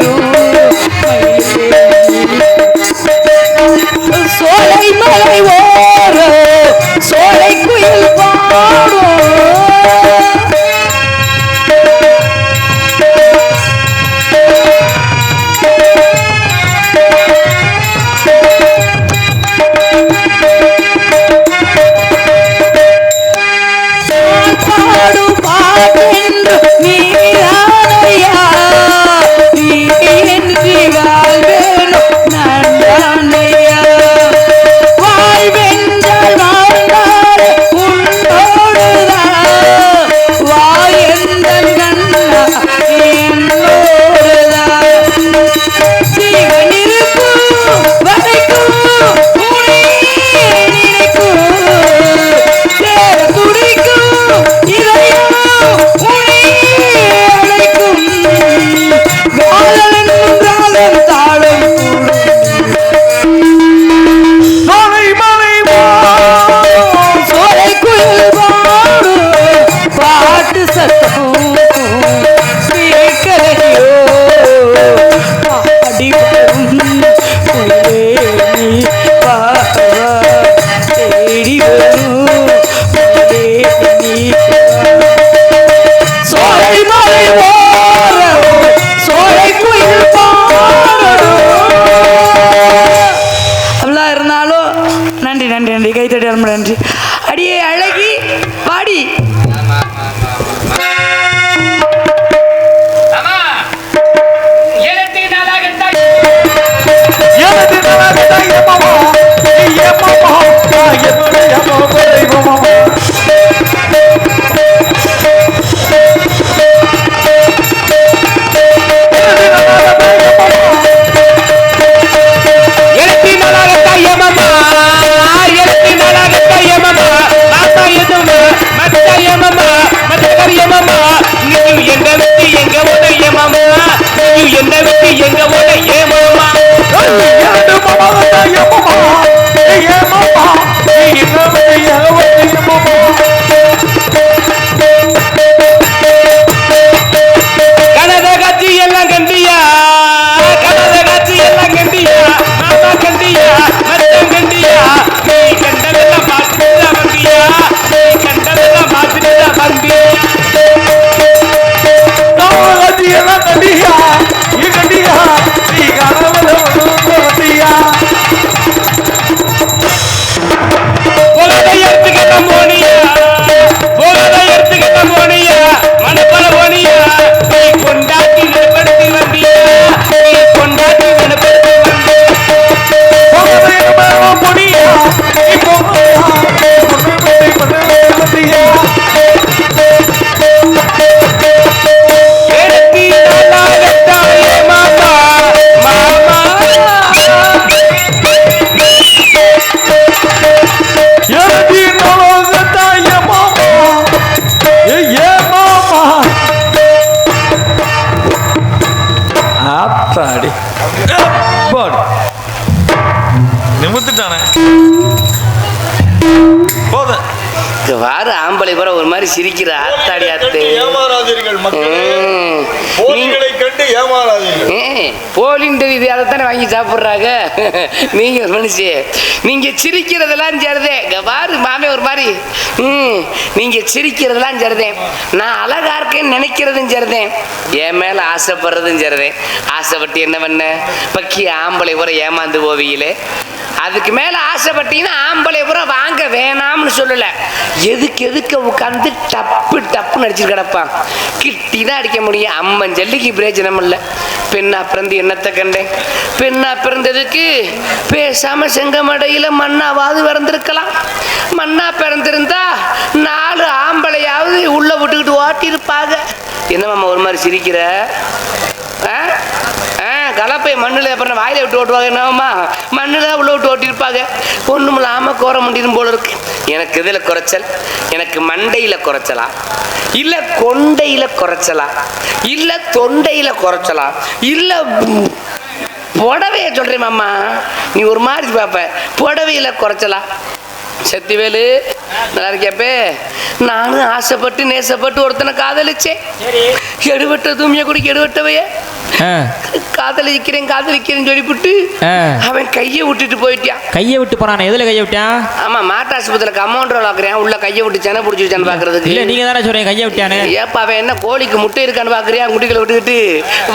வரும் சோலை மலை ஓரோ சோலை குயில் பாடும் நன்றி. அடியே அழகி பாடி நிமித்துட்டானே போதும். வாரு ஆம்பளை கூட ஒரு மாதிரி சிரிக்கிற ஆத்தாடி ஆத்து. ஏமாறாதீர்கள் மக்களே, போலிகளை கண்டு ஏமாறாதீர்கள். போலின்றது இது அதைத்தானே வாங்கி சாப்பிட்றாங்க. நீங்க ஒரு மனுஷி, நீங்க சிரிக்கிறதெல்லாம் சரிதே. வாரு மாமே ஒரு மாதிரி நீங்க சிரிக்கிறதெல்லாம் சரிதேன், நான் அழகா இருக்கேன்னு நினைக்கிறதும் சரிதேன், என் மேல ஆசைப்படுறதும் சரிதேன். ஆசைப்பட்டு என்ன பண்ண பக்கி ஆம்பளை கூட ஏமாந்து போவீங்களே, அதுக்கு மேல ஆசைப்பட்டீங்கன்னா ஆம்பளை பூரா வாங்க வேணாம்னு சொல்லல, எதுக்கு உட்காந்து டப்பு டப்புன்னு அடிச்சுட்டு கிடப்பான். கிட்டி தான் அடிக்க முடியும். அம்மன் ஜல்லிக்கு பிரயோஜனம் இல்லை. பெண்ணா பிறந்து என்னத்தை கண்டேன், பெண்ணா பிறந்ததுக்கு பேசாம செங்கமடையில மண்ணாவது பிறந்திருக்கலாம். மண்ணா பிறந்திருந்தா 4 ஆம்பளையாவது உள்ள விட்டுக்கிட்டு ஓட்டி இருப்பாங்க. என்னம்மா ஒரு மாதிரி சிரிக்கிற? கலப்பை மண்ணில் அப்புறம் வாயில விட்டு ஓட்டுவாங்க. என்னம்மா மண்ணில் உள்ள விட்டு ஓட்டியிருப்பாங்க. ஒன்றும் இல்லாமல் கோர முடியும் போல இருக்கு. எனக்கு இதில் குறைச்சல், எனக்கு மண்டையில் குறைச்சலா, இல்லை கொண்டையில் குறைச்சலா, இல்லை தொண்டையில் குறைச்சலா, இல்லை புடவைய சொல்கிறேன் மாமா, நீ ஒரு மாதிரி பார்ப்ப, புடவையில் குறைச்சலா. சத்திவேலு நல்லா இருக்கியாப்பே? நானும் ஆசைப்பட்டு நேசப்பட்டு ஒருத்தனை காதலிச்சேன். எடுவட்ட தூமியை குடிக்க எடுவட்டவைய காதலிக்கிறேன்னு சொல்லிவிட்டு அவன் கையை விட்டுட்டு போயிட்டான். கையை விட்டு போறானே, எதுல கையை விட்டான்? ஆமா, மாட்டாஸ்பத்திரியில கமௌண்டர் வாக்குறேன், உள்ள கையை விட்டு சென்னை பிடிச்சிருச்சான்னு பாக்குறதுக்கு. இல்ல நீங்க தானே சொல்றீங்க கையை விட்டானு. ஏப்பா அவன் என்ன கோழிக்கு முட்டை இருக்கான்னு பாக்குறியா? குட்டிகளை விட்டுக்கிட்டு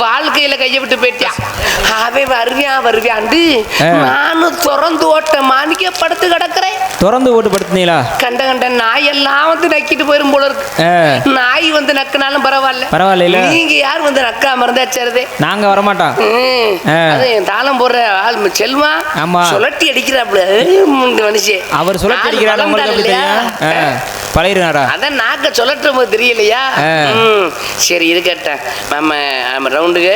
வாழ்க்கையில கையை விட்டு போயிட்டான். அவன் வருவியாண்டு நானும் திறந்து ஓட்ட மாணிக்க படுத்து கிடக்குறேன். திறந்து ஓட்டு படுத்துனீங்களா? கண்ட நாயெல்லாம் வந்து நக்கிட்டு போயிரும் போல இருக்கு. நாய் வந்து நக்குனாலும் பரவாயில்ல. நீங்க யார் வந்து நக்காம இருந்தா சரிதே. நாங்க வரமாட்டோம். அது தாளம் போடுற ஆள் செல்வா. ஆமா, சுழட்டி அடிக்கிறாப்ல மனுஷன். அவர் சுழட்டி அடிக்கிறாரு, உங்களுக்கு எப்படி தெரியும்? பழகிறாரா? அதான் நாக்க சொல்லட்டுற போது தெரியலையா? சரி இருக்கட்டேன் நம்ம ரவுண்டுக்கு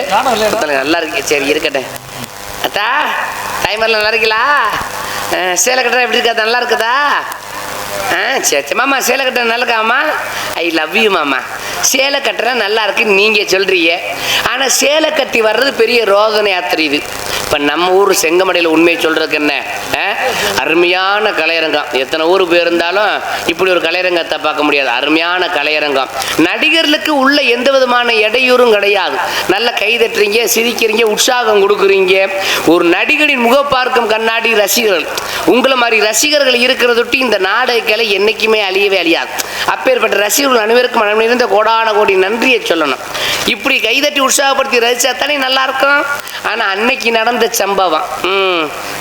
நல்லா இருக்கு. சரி இருக்கட்டேன். அத்தா டைமர்ல நல்லா இருக்கீங்களா? சேலை கட்டுற எப்படி இருக்கா? நல்லா இருக்குதா? சரி மாமா, சேலை கட்டுற நல்லா இருக்காமா? ஐ லவ் யூ மாமா. சேலை கட்டுற நல்லா இருக்குன்னு நீங்க சொல்றீங்க, ஆனா சேலை கட்டி வர்றது பெரிய ரோதனையா தெரியுது. இப்ப நம்ம ஊர் செங்கமடையில் உண்மையை சொல்றதுக்கு என்ன, அருமையான கலையரங்கம். எத்தனை ஊர் போயிருந்தாலும் இப்படி ஒரு கலையரங்கத்தை பார்க்க முடியாது. அருமையான கலையரங்கம். நடிகர்களுக்கு உள்ள எந்த விதமான இடையூறும் கிடையாது. நல்ல கைதட்டுறீங்க, சிரிக்கிறீங்க, உற்சாகம் கொடுக்குறீங்க. ஒரு நடிகரின் முக பார்க்கும் கண்ணாடி ரசிகர்கள். உங்களை மாதிரி ரசிகர்கள் இருக்கிறதொட்டி இந்த நாடகக்கலை என்னைக்குமே அழியவே அழியாது. அப்பேற்பட்ட ரசிகர்கள் அனைவருக்கும் மனமிருந்த கோடான கோடி நன்றியை சொல்லணும். இப்படி கைதட்டி உற்சாகப்படுத்தி ரசிச்சா தானே நல்லா இருக்கும். ஆனா அன்னைக்கு நடந்த சம்பவம்,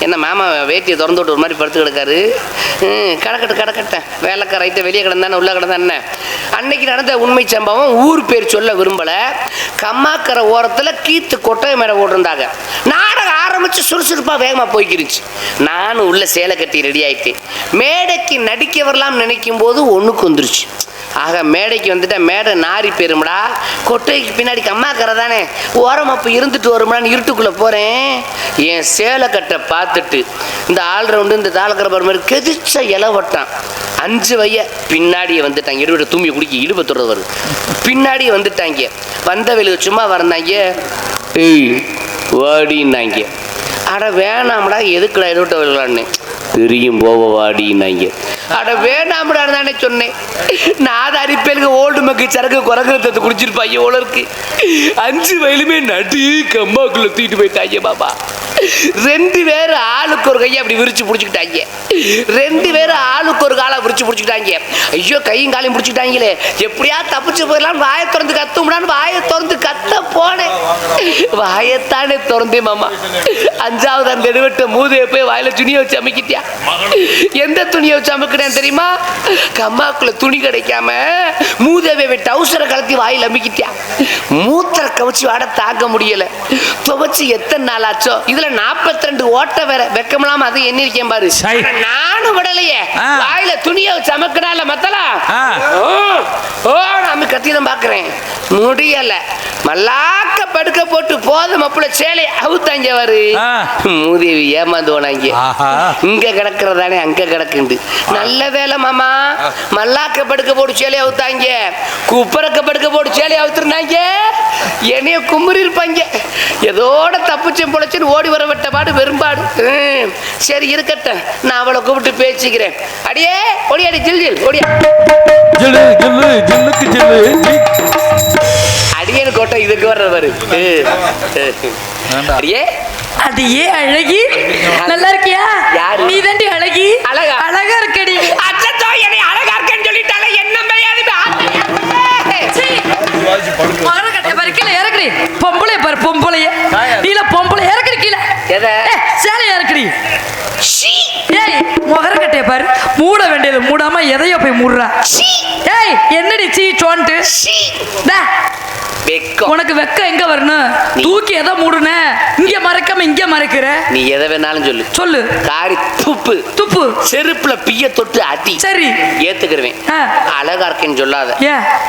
என்ன மாமா வேட்டியை திறந்து விட்டு ஒரு மாதிரி படுத்து கிடக்காரு. கடக்கட்டேன் வேலைக்கார ரைட்ட வெளியே கிடந்தானே உள்ள கிடந்தானே. அன்னைக்கு நடந்த உண்மை சம்பவம் ஊர் பேர் சொல்ல விரும்பல. கம்மாக்கரை ஓரத்துல கீத்து கொட்டை மேடை ஓட்டிருந்தாங்க. நாடகம் ஆரம்பிச்சு சுறுசுறுப்பா வேகமா போய்க்கிருச்சு. நானும் உள்ள சேலை கட்டி ரெடி ஆயிட்டேன். மேடைக்கு நடிக்க வரலாம் நினைக்கும் போது ஒண்ணுக்கு வந்துருச்சு. ஆக மேடைக்கு வந்துட்டா மேடை நாரி போயிரும்டா. கொட்டைக்கு பின்னாடி கம்மாக்கரை தானே, ஓரமப்பு இருந்துட்டு வரும்டான்னு இருட்டுக்குள்ள போறேன். என் சேலை கட்டை பார்த்துட்டு இந்த ஆல்ரவுண்டு இந்த தாளக்கரை பர் மாதிரி கெதிச்ச இலவட்டான். 5 வய பின்னாடியே வந்துட்டாங்க. இருபட தூம்பி குடிக்கி இடுப்ப தொடர்ந்து வருது. பின்னாடியே வந்துட்டாங்க. வந்தவளுக்கு சும்மா வரந்தாங்க. ஏய் வாடின்னாங்க. அட வேணாம்டா, எதுக்குடா இருபட்ட விளான்னு தெரியும் போவ வாடினாங்க. அட வேணாம்டான்னு தானே சொன்னேன். நான் அரிப்பேலுக்கு ஓல்டு மக்கி சரக்கு குறைக்கிறத குடிச்சிருப்பாங்க எவ்வளோ இருக்கு. 5 வயலுமே நடு கம்மாக்குள்ள தூக்கிட்டு போயிட்டாங்க பாபா. 2 பேர் ஆளுக்கு ஒரு கையை அப்படி விரிச்சு பிடிச்சிக்கிட்டாங்க. 2 பேர் ஆளுக்கு ஒரு காலை விரிச்சு பிடிச்சிக்கிட்டாங்க. ஐயோ கையும் காலையும் பிடிச்சிக்கிட்டாங்களே, எப்படியா தப்பிச்சு போயிடலாம். வாயை திறந்து கத்தும்டான்னு வாயை திறந்து கத்த போனேன். வாயத்தானே திறந்தே மாமா. 5வது அந்த எடுவட்ட மூதையை போய் வாயில துணியை வச்சு அமைக்கிட்டியா. எந்த துணியை வச்சு அமுக்கிட்டேன் தெரியுமா? கம்மாக்குள்ள துணி கிடைக்காம மூதேவை டவுசரை கலத்தி வாயில் அமுக்கிட்டியா. மூத்திர கவச்சு வாட தாக்க முடியல. துவச்சு எத்தனை நாள் ஆச்சோ. இதுல 42 ஓட்ட வேற வெக்கமில்லாம அதை எண்ணிருக்கேன் பாரு. நானும் விடலையே. வாயில துணியை வச்சு அமுக்கினால மத்தலா நம்ம கத்திதான் பாக்குறேன். முடியல. மல்லாக்க படுக்க போட்டு போத மப்புல சேலை அவுத்தாங்க வாரு. மூதேவி ஏமாந்து போனாங்க. இங்க கிடக்குறதானே அங்க கிடக்குண்டு. நல்ல வேலை மாமா, மல்லாக்க படுக்க போட்டு சேலையை அவுத்தாங்க. குப்பரக்க படுக்க போட்டு சேலையை அவுத்துருந்தாங்க. என்னைய கும்புறி இருப்பாங்க. ஏதோட தப்புச்சேன் பொழைச்சுன்னு ஓடி வர விட்ட பாடு வெறும்பாடு. சரி இருக்கட்டும், நான் அவளை கூப்பிட்டு பேசிக்கிறேன். அடியே ஓடியாடி ஜில் ஜில் ஓடியா. அடியேன்னு கோட்டை இதுக்கு வர்றவர். அடியே அடியே அழகி, நல்லா இருக்கியா? நீ தாண்டி அழகி. அழகா அழகா இருக்கடி. அச்சோ என்னை அழகா இருக்கேன்னு சொல்லிட்டாலே என்ன கீழே இறக்குறி. பொம்பளை பாரு, பொம்பளைய நீல பொம்பளை இறக்குறி கீழே. சேலை இறக்குறி. ஏய் முகர கட்டைய பாரு, மூட வேண்டியது மூடாம எதையோ போய் மூடுறா. ஏய் என்னடி சீ சோன்ட்டு. உனக்கு வெக்க எங்க வரணும்? தூக்கி எதை மூடுன? இங்க மறைக்காம இங்க மறைக்கிற. நீ எதை வேணாலும் சொல்லு சொல்லு. காரி துப்பு துப்பு. செருப்புல பிய தொட்டு அடி. சரி ஏத்துக்கிறேன். அழகா இருக்கேன்னு சொல்லாத.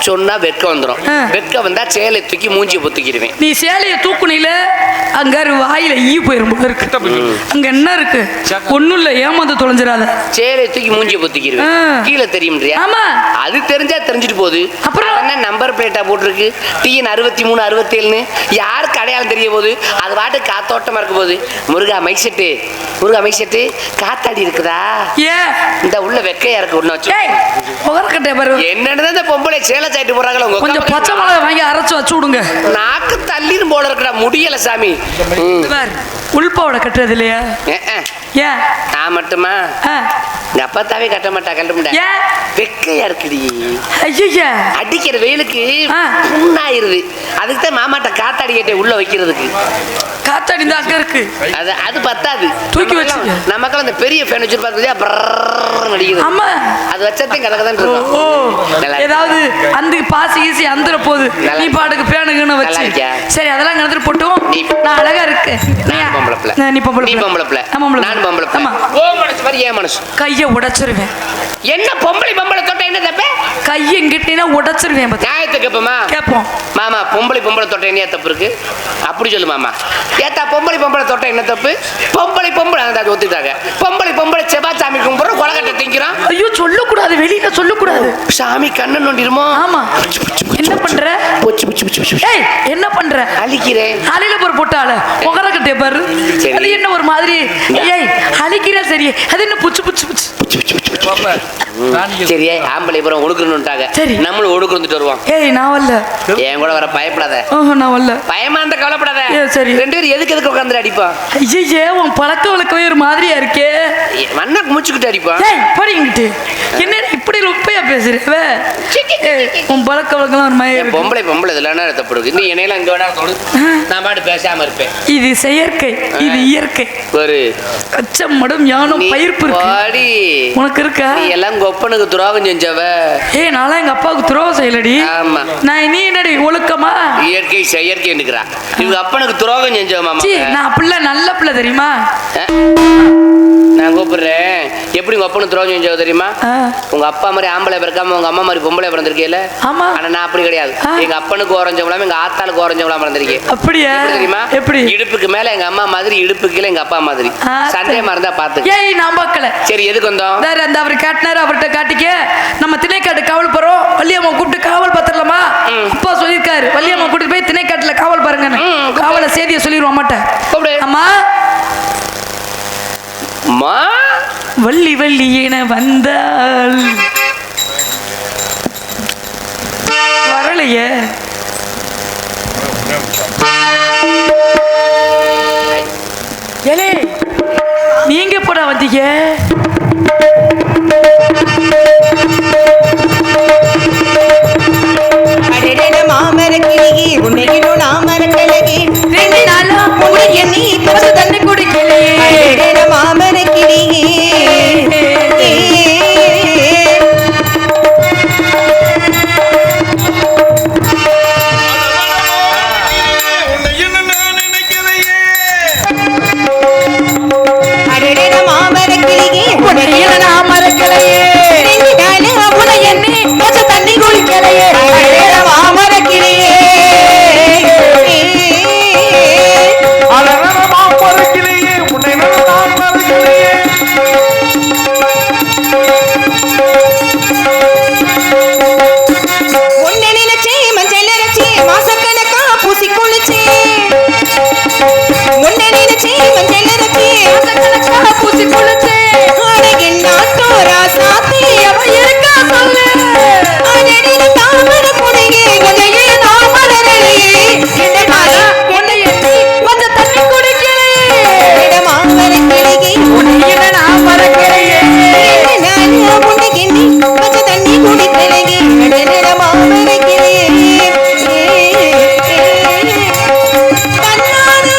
சொன்னா வெக்க வந்துடும். வெக்க வந்தா சேலை தூக்கி மூஞ்சி பொத்துக்கிடுவேன். நீ சேலையை தூக்குனில அங்க வாயில ஈ போயிரும் போல இருக்கு. அங்க என்ன இருக்கு? ஒண்ணும் இல்ல, ஏமாந்து தொலைஞ்சிடாத. சேலை தூக்கி மூஞ்சி பொத்துக்கிடுவேன். கீழே தெரியும்ன்றியா? ஆமா, அது தெரிஞ்சா தெரிஞ்சிட்டு போகுது. அப்புறம் என்ன நம்பர் பிளேட்டா போட்டிருக்கு? டீ 63 67ன்னு யாருக்கு அடையாளம் தெரிய போகுது? அது பாட்டு காத்தோட்டமா இருக்க போகுது. முருகா மைசெட்டு காத்தாடி இருக்குதா? ஏன் இந்த உள்ள வெக்கையா இருக்கு ஒண்ணு வச்சு முகரக்கட்டை பாரு. என்னன்னு இந்த பொம்பளை சேலை சாயிட்டு போறாங்களா? கொஞ்சம் பச்சை மிளகாய் வாங்கி அரைச்சு வச்சு விடுங்க. நாக்கு தள்ளிரும் போல இருக்கடா, முடியல சாமி. உள்பாவோட கட்டுறது இல்லையா? ஏன் நான் மட்டுமா? எங்க அப்பத்தாவே கட்ட மாட்டா, கட்ட மாட்டா. வெக்கையா இருக்குடி. ஐயா அடிக்கிற வெயிலுக்கு புண்ணாயிருது. அதுக்கு தான் மாமாட்ட காத்தாடி கேட்டே உள்ள வைக்கிறதுக்கு. காத்தாடி தான் அங்க இருக்கு. அது பத்தாது, தூக்கி வச்சு நமக்கெல்லாம் அந்த பெரிய ஃபேன் வச்சிருப்பாங்க அடிக்குது. ஆமா அது வச்சத்தையும் கதை தான் இருக்கும். ஏதாவது அந்த பாசி ஈசி அந்துற போகுது, நீ பாட்டுக்கு பேனுக்குன்னு வச்சு. சரி அதெல்லாம் நடந்துட்டு போட்டும், நான் அழகா இருக்கு. நீ பொம்பளை பிள்ளை, நான் பொம்பளை பிள்ளை. ஓ மனசு மாதிரி ஏன் மனசு? கையை உடைச்சிருவேன். என்ன பொம்பளை தொட்ட என்ன தப்பு? கையை எங்கிட்டீங்கன்னா உடைச்சிருவேன். நியாயத்தை கேட்போமா? கேட்போம். மாமா பொம்பளை தொட்ட என்ன தப்பு இருக்கு? அப்படி சொல்லு மாமா. ஏத்தா பொம்பளை தொட்ட என்ன தப்பு? பொம்பளை அந்த ஒத்துட்டாங்க. பொம்பளை செவ்வா சாமி கும்பிடுறோம், கொலக்கட்டை திங்கிறோம். ஐயோ சொல்லக்கூடாது, வெளியில சொல்லக்கூடாது. சாமி கண்ணு நோண்டிருமோ? ஆமா. என்ன பண்ற? ஏய் என்ன பண்ற? அழிக்கிறேன். அழில போற போட்டால முகரக்கட்டை பாரு. அது என்ன ஒரு மாதிரி? ஏய் அழிக்கிற சரி, அது என்ன புச்சு சரி. ஆம்பளை புறம் ஒடுக்கணும்ட்டாங்க. சரி நம்மளும் ஒடுக்கணும்ட்டு வருவோம். ஏய் நான் வரல. என் கூட வர பயப்படாத. நான் வரல. பயமா இருந்தா கவலைப்படாத. சரி ரெண்டு பேரும் எதுக்கு உட்காந்து அடிப்போம்? ஐயே உன் பழக்க வழக்கவே ஒரு மாதிரியா இருக்கே. மண்ணக்கு மூச்சுக்கிட்டு அடிப்போம். ஏய் போடிங்கிட்டு என்ன இப்படி உப்பையா பேசுறவ? உன் பழக்க வழக்கம் ஒரு மாதிரி. பொம்பளை இதெல்லாம் தப்பு இருக்கு. நீ என்னையெல்லாம் இங்க வேணா தொடு, நான் பாட்டு பேசாம இருப்பேன். இது செயற்கை, இது இயற்கை. ஒரு அச்சம் மடும் யானும் பயிர்ப்பு இருக்கு. உனக்கு இருக்கா? நீ எல்லாம் ஒப்பனுக்கு துரோகம் செஞ்சவ. ஏய் நாளா எங்க அப்பாவுக்கு துரோகம் செய்யலடி. ஆமா நான் நீ என்னடி ஒழுக்கமா? இயற்கை செயற்கை நிக்கிறா. இவங்க அப்பனுக்கு துரோகம் செஞ்சவ மாமா. நான் அப்படில நல்ல பிள்ளை தெரியுமா? நான் கூப்பிடுறேன். எப்படி உங்க அப்பனுக்கு துரோகம் செஞ்சவ தெரியுமா? உங்க அப்பா மாதிரி ஆம்பளை பிறக்காம உங்க அம்மா மாதிரி பொம்பளை பிறந்திருக்கேல. ஆமா ஆனா நான் அப்படி கிடையாது. எங்க அப்பனுக்கு ஓரஞ்சவளாம எங்க ஆத்தாளுக்கு ஓரஞ்சவளாம பிறந்திருக்கேன். அப்படியா? தெரியுமா? எப்படி? இடுப்புக்கு மேல எங்க அம்மா மாதிரி, இடுப்புக்கு கீழ எங்க அப்பா மாதிரி. சந்தேகமா இருந்தா பாத்து. ஏய் நான் பார்க்கல. சரி எதுக்கு வந்தோம்? வேற அந்த அவர் காட்டினாரு, அவர்கிட்ட காட்டிக்க. நம்ம திணைக்காட்டு காவல் போறோம். வள்ளியம்மா கூப்பிட்டு காவல் பாத்துடலாமா? அப்பா சொல்லியிருக்காரு வள்ளியம்மா கூட்டிட்டு போய் திணைக்காட்டுல காவல் பாருங்க. காவல செய்தியை சொல்லிடுவோம் அம்மாட்ட. அம்மா மா வள்ளி என வந்தால் வரலையே. ஏலே நீங்க போட வந்தீங்க? மாமர கிளிகி உன்னையினோ நாமர கிளகி 2 நாளா உன்னை நீ கொஞ்சம் தண்ணி குடிக்கலையே. மாமர கிளிகி தன்னானே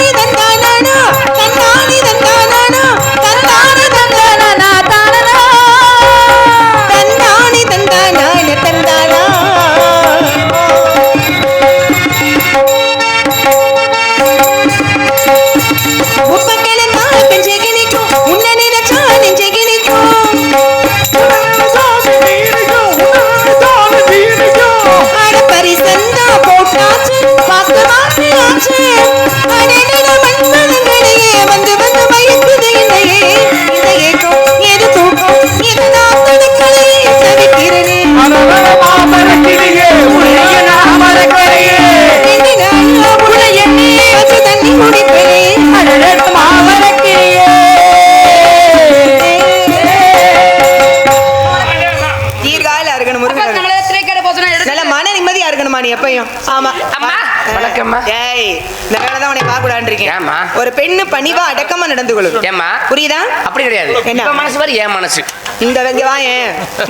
ஏமா ஒரு பெண்ணு பணிவா அடக்கமா நடந்து கொள்ளும். ஏமா புரியுதா? அப்படி கிடையாது. என்ன? இவன் மனசு பாரு, என் மனசு. இங்க வா இங்க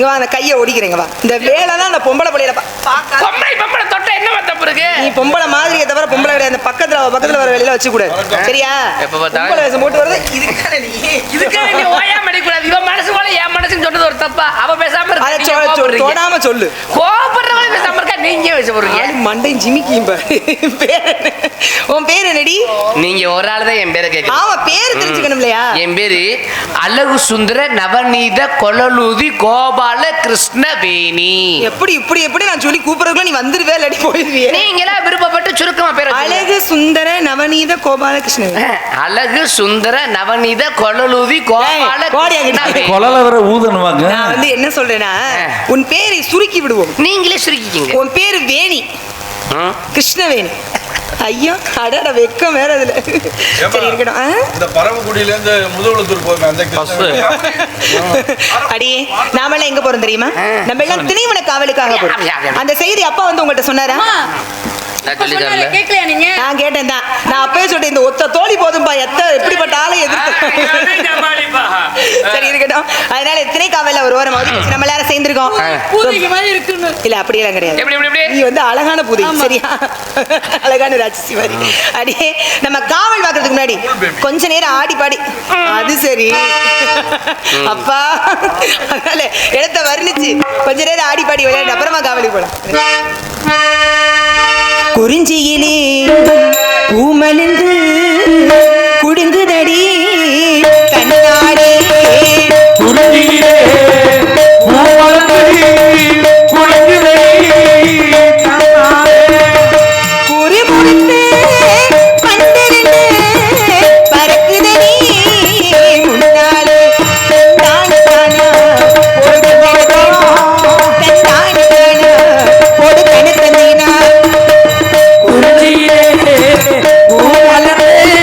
வா, அந்த கையை ஒடிக்கிறேங்க வா. இந்த வேலைலாம் அந்த பொம்பளை பிள்ளையில பார்க்க பொம்பளை தொட்ட என்ன தப்பு இருக்கு? நீ பொம்பளை மாதிரியே தவிர பொம்பளை கிடையாது. அந்த பக்கத்துல வர வெளியில வச்சு கூடாது. சரியா? எப்ப பார்த்தாலும் பொம்பளை வேஷம் போட்டு வருது. இதுக்கான நீ ஓயாம அடிக்க கூடாது. இவன் மனசு போல என் மனசுன்னு சொன்னது ஒரு தப்பா? அவ பேசாம அதை இருக்க. தொடாம சொல்லு. கோபப்படுறவங்க பேசாம இருக்கா? நீங்க பேச போறீங்க. மண்டையும் ஜிமிக்கியும் உன் பேர் என்னடி? நீங்க ஒரு ஆள் தான் என் பேரை கேட்க. ஆமா, பேர் தெரிஞ்சுக்கணும் இல்லையா? என் பேரு அழகு சுந்தர நவநீத கொலலூதி கோபால கிருஷ்ணவேணி. எப்படி நான் சொல்லி கூப்பிடுறதுக்குள்ள நீ வந்துருவே இல்லாட்டி போயிருவியே. நீங்களா விருப்பப்பட்டு சுருக்கமா பேர் அழகு சுந்தர நவநீத கோபாலகிருஷ்ணன். அழகு சுந்தர நவநீத கொலலூதி கோபால கிருஷ்ணவேணி. கொலல வர ஊதணுவாங்க. நான் வந்து என்ன சொல்றேன்னா, உன் பேரை சுருக்கி விடுவோம். நீங்களே சுருக்கிக்கிங்க. உன் பேரு வேணி, கிருஷ்ணவேணி. ஐயோ அடட வெக்கம் வேற அதுல. சரி இருக்கட்டும். இந்த பரமக்குடியில இருந்து முதுகுளத்தூர் போய் அந்த அடி நாமெல்லாம் எங்க போறோம் தெரியுமா? நம்ம எல்லாம் திணைவன காவலுக்காக போறோம். அந்த செய்தி அப்பா வந்து உங்கள்கிட்ட சொன்னாரா? கேட்கலையா நீங்க? நான் கேட்டேன் தான். நான் அப்பவே சொல்லிட்டேன், இந்த ஒத்த தோழி போதும்பா, எப்படிப்பட்ட ஆளை எதிர்த்து. சரி இருக்கட்டும். அதனால திணை காவல ஒரு ஓரம் நம்ம எல்லாரும் சேர்ந்திருக்கோம். பூதிகை மாதிரி இருக்குன்னு. இல்ல அப்படியெல்லாம் கிடையாது. நீ வந்து அழகான பூதி, சரியா? அழகான ராட்சசி மாதிரி. அடியே நம்ம காவல் பார்க்கறதுக்கு முன்னாடி கொஞ்ச நேரம் ஆடி பாடி. அது சரி அப்பா. அதனால இடத்த வர்ணிச்சு கொஞ்ச நேரம் ஆடி பாடி விளையாண்டு அப்புறமா காவலுக்கு போலாம். குறிஞ்சியிலே பூமலிந்து குடுங்குதடி தன்னாடே. குறிஞ்சியிலே பூமலர்ந்தடி குலுங்குதடி தன்னாடே. குறி முடித்து பண்டிரண்டு பறக்குதடி முன்னாலே. தானே தானா பொழுது தானே தானா பொடு கண தந்தினா. குறிஞ்சியிலே பூமலர்ந்தடி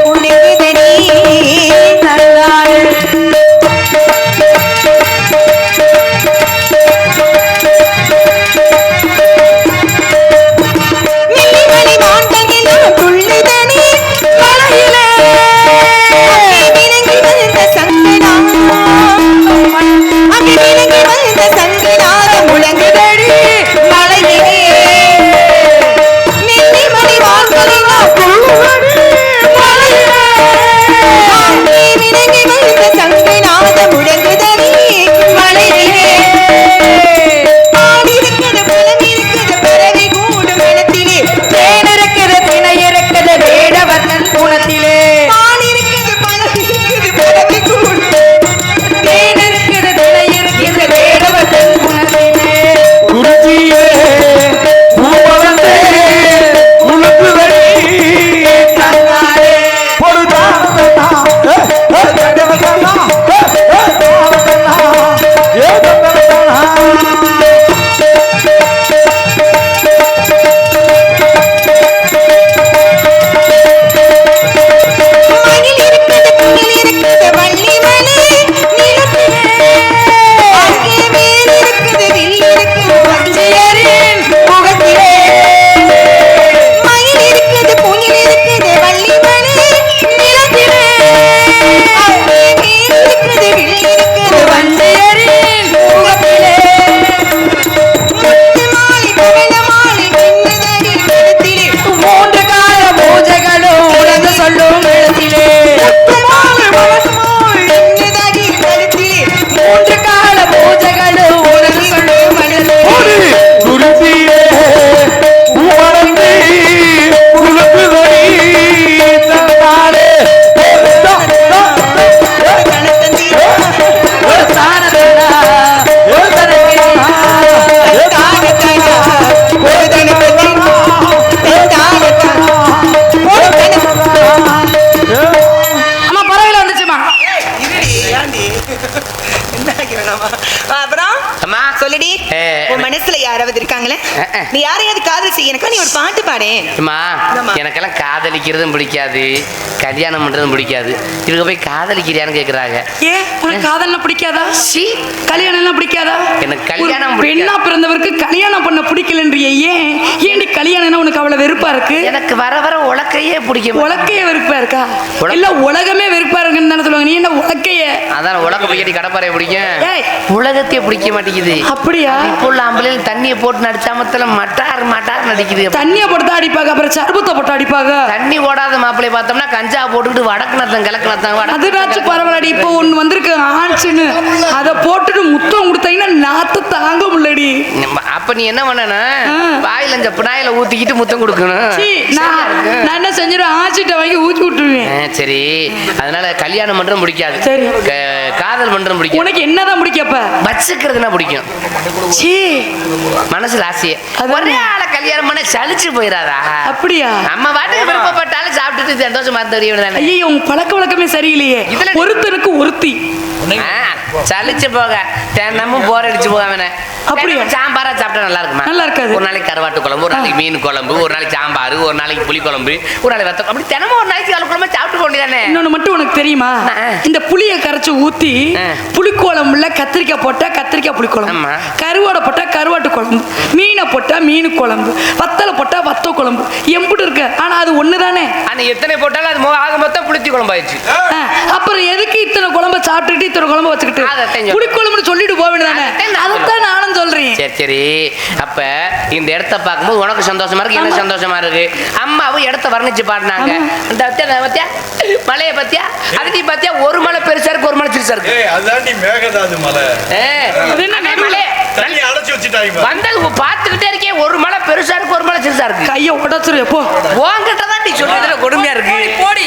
குடுங்குதடி தன்னாடே. மில்லிமணி மாண்டகிலும் துள்ளுதடி மலையிலே. விளங்கி வந்த சங்கநாதம், அங்கே விளங்கி வந்த சங்கநாதம் முழங்குதடி மலையிலே. மில்லிமணி மாண்டகிலும் துள்ளுதடி மலையிலே. அங்கே விளங்கி வந்த சங்கநாதம் முழங்குதடி மலையிலே. ஆடி இருக்குது பலம் இருக்குது பறவை கூடும் இடத்திலே. தேன் இருக்குது திணை இருக்குது வேடவர்ணன் குணத்திலே. ஆடி இருக்குது பலம் இருக்குது பறவை கூடும். தேன் இருக்குது திணை இருக்குது வேடவர்ணன் குணத்திலே. குறிஞ்சியிலே பூமலர்ந்தடி குலுங்குதடி தன்னாடே. மயில் இருக்குது குயில் இருக்குது வள்ளி மலை நிலத்திலே. அங்கே வேல் இருக்குது வில் இருக்குது பச்சையரின் முகத்திலே. மயில் இருக்குது குயில் இருக்குது வள்ளி மலை நிலத்திலே. அங்கே வேல் இருக்குது வில் இருக்குது பச்சையரின் முகத்திலே. முத்து மாலை பவள மாலை மின்னுதடி கழுத்திலே. மூன்று கால பூஜைகளும் உலக சொல்லும் இடத்திலே. முத்து மாலை பவள மாலை மின்னுதடி கழுத்திலே. மூன்று கால பூஜைகளும் உலக சொல்லும் இடத்திலே. குறிஞ்சியிலே பூமலர்ந்தடி குலுங்குதடி தன்னாடே. அம்மா பறவையில வந்துச்சுமா. அப்புறம் அம்மா சொல்லுடி, உன் மனசுல யாராவது இருக்காங்க? இருக்காங்களே. நீ யாரையாவது காதல் செய்ய எனக்கு நீ ஒரு பாட்டு பாடே. எனக்கெல்லாம் காதலிக்கிறதும் பிடிக்காது, கல்யாணம் பண்றதும் பிடிக்காது. இதுக்கு போய் காதலிக்கிறியான்னு கேக்குறாங்க. ஏன் உனக்கு காதல்லாம் பிடிக்காதா? கல்யாணம் எல்லாம் பிடிக்காதா? எனக்கு கல்யாணம் பெண்ணா பிறந்தவருக்கு கல்யாணம் பண்ண பிடிக்கலன்றியே. ஏன் ஏன் கல்யாணம்னா உனக்கு அவ்வளவு வெறுப்பா இருக்கு? எனக்கு வர வர உலக்கையே பிடிக்கும். உலக்கையே வெறுப்பா இருக்கா? இல்ல உலகமே வெறுப்பா இருக்குன்னு தானே சொல்லுவாங்க. நீ என்ன உலக்கைய? அதான் உலக பிடிக்கடி கடப்பாறைய பிடிக்கும், உலகத்தையே பிடிக்க மாட்டேங்குது. அப்படியா? இப்போ உள்ள ஆம்பளைல தண்ணியை போட்டு நடிச்சாமத்துல மட்டார் மட்டார் நடிக்குது. தண்ணியை போட்டு அடிப்பாங்க, அப்புறம் சர்பத்தை போட்டு அடிப்பாங்க. தண்ணி ஓடாத மாப்பிள்ளைய பார்த்தோம்னா கஞ்சா போட்டுக்கிட்டு வடக்கு நத்தம் கிழக்கு நத்தம். அதுனாச்சும் பரவாயில்லடி. இப்போ ஒண்ணு வந்திருக்கு ஆன்ச்சுன்னு, அதை போட்டுட்டு முத்தம் கொடுத்தீங்கன்னா நாத்து தாங்க முடியலடி. அப்ப நீ என்ன பண்ணனா, வாயில இந்த பினாயில ஊத்திக்கிட்டு முத்தம் கொடுக்கணும். நான் என்ன செஞ்சிடும், ஆச்சிட்ட வாங்கி ஊத்தி விட்டுருவேன். சரி, அதனால கல்யாணம் பண்றது பிடிக்காது. சரி, காதல் பண்றது பிடிக்கும். உனக்கு என்னதான் பிடிக்கப்ப? வச்சுக்கிறதுனா பிடிக்கும். மனசுல ஆசைய ஒரே ஆளை கல்யாணம் பண்ண சலிச்சு போயிடாதா? அப்படியா? நம்ம வாட்டுக்கு விருப்பப்பட்டாலும் சாப்பிட்டுட்டு சந்தோஷமா இருந்தது. ஐயோ, உங்க பழக்க வழக்கமே சரியில்லையே. ஒருத்தருக்கு ஒருத்தி சலிச்சு போக தினமும் போர் அடிச்சு போக. அப்படியா? சாம்பாரா சாப்பிட்டா நல்லா இருக்குமா? நல்லா இருக்காது. ஒரு நாளைக்கு கருவாட்டு குழம்பு, ஒரு நாளைக்கு மீன் குழம்பு, ஒரு நாளைக்கு சாம்பார், ஒரு நாளைக்கு புளி குழம்பு, ஒரு நாளைக்கு வத்த, அப்படி தினமும் ஒரு நாளைக்கு குழம்பு சாப்பிட்டு போண்டிதானே. இன்னொன்னு மட்டும் உனக்கு தெரியுமா? இந்த புளியை கரைச்சு ஊத்தி புளிக்குழம்புல கத்திரிக்காய் போட்டா கத்திரிக்காய் புளி குழம்பு, கருவாடை போட்டா கருவாட்டு குழம்பு, மீனை போட்டா மீன் குழம்பு, வத்தலை போட்டா வத்த குழம்பு, எம்புட்டு இருக்கு. ஆனா அது ஒண்ணுதானே. ஆனா எத்தனை போட்டாலும் அது ஆக மொத்தம் புளிச்சி குழம்பு ஆயிடுச்சு. அப்புறம் எதுக்கு இத்தனை குழம்பு சாப்பிட்டுட்டு இத்தனை குழம்பு வச்சுக்கிட்டு புளிக்குழம்புன்னு சொல்லிட்டு போக வேண்டியதானே? அதைத்தான் நானும் சொல்றேன். சரி சரி, அப்ப இந்த இடத்த பார்க்கும்போது உனக்கு சந்தோஷமா இருக்கு, என்ன சந்தோஷமா இருக்கு. அம்மாவும் இடத்த வர்ணிச்சு பாடினாங்க. மலையை பத்தியா, அதுக்கு பாத்தியா, ஒரு மலை பெருசா இருக்கு, ஒரு மலை சிறுசா இருக்கு. அதாண்டி மேகதாது மலை. தண்ணி அடைச்சு வச்சுட்டாங்க. வந்தது பார்த்துக்கிட்டே இருக்கே, ஒரு மலை பெருசா இருக்கு, ஒரு மலை சிறுசா இருக்கு. கையை உடச்சுரு. எப்போ உன்கிட்ட தான் நீ சொல்றதுல கொடுமையா இருக்கு. போடி.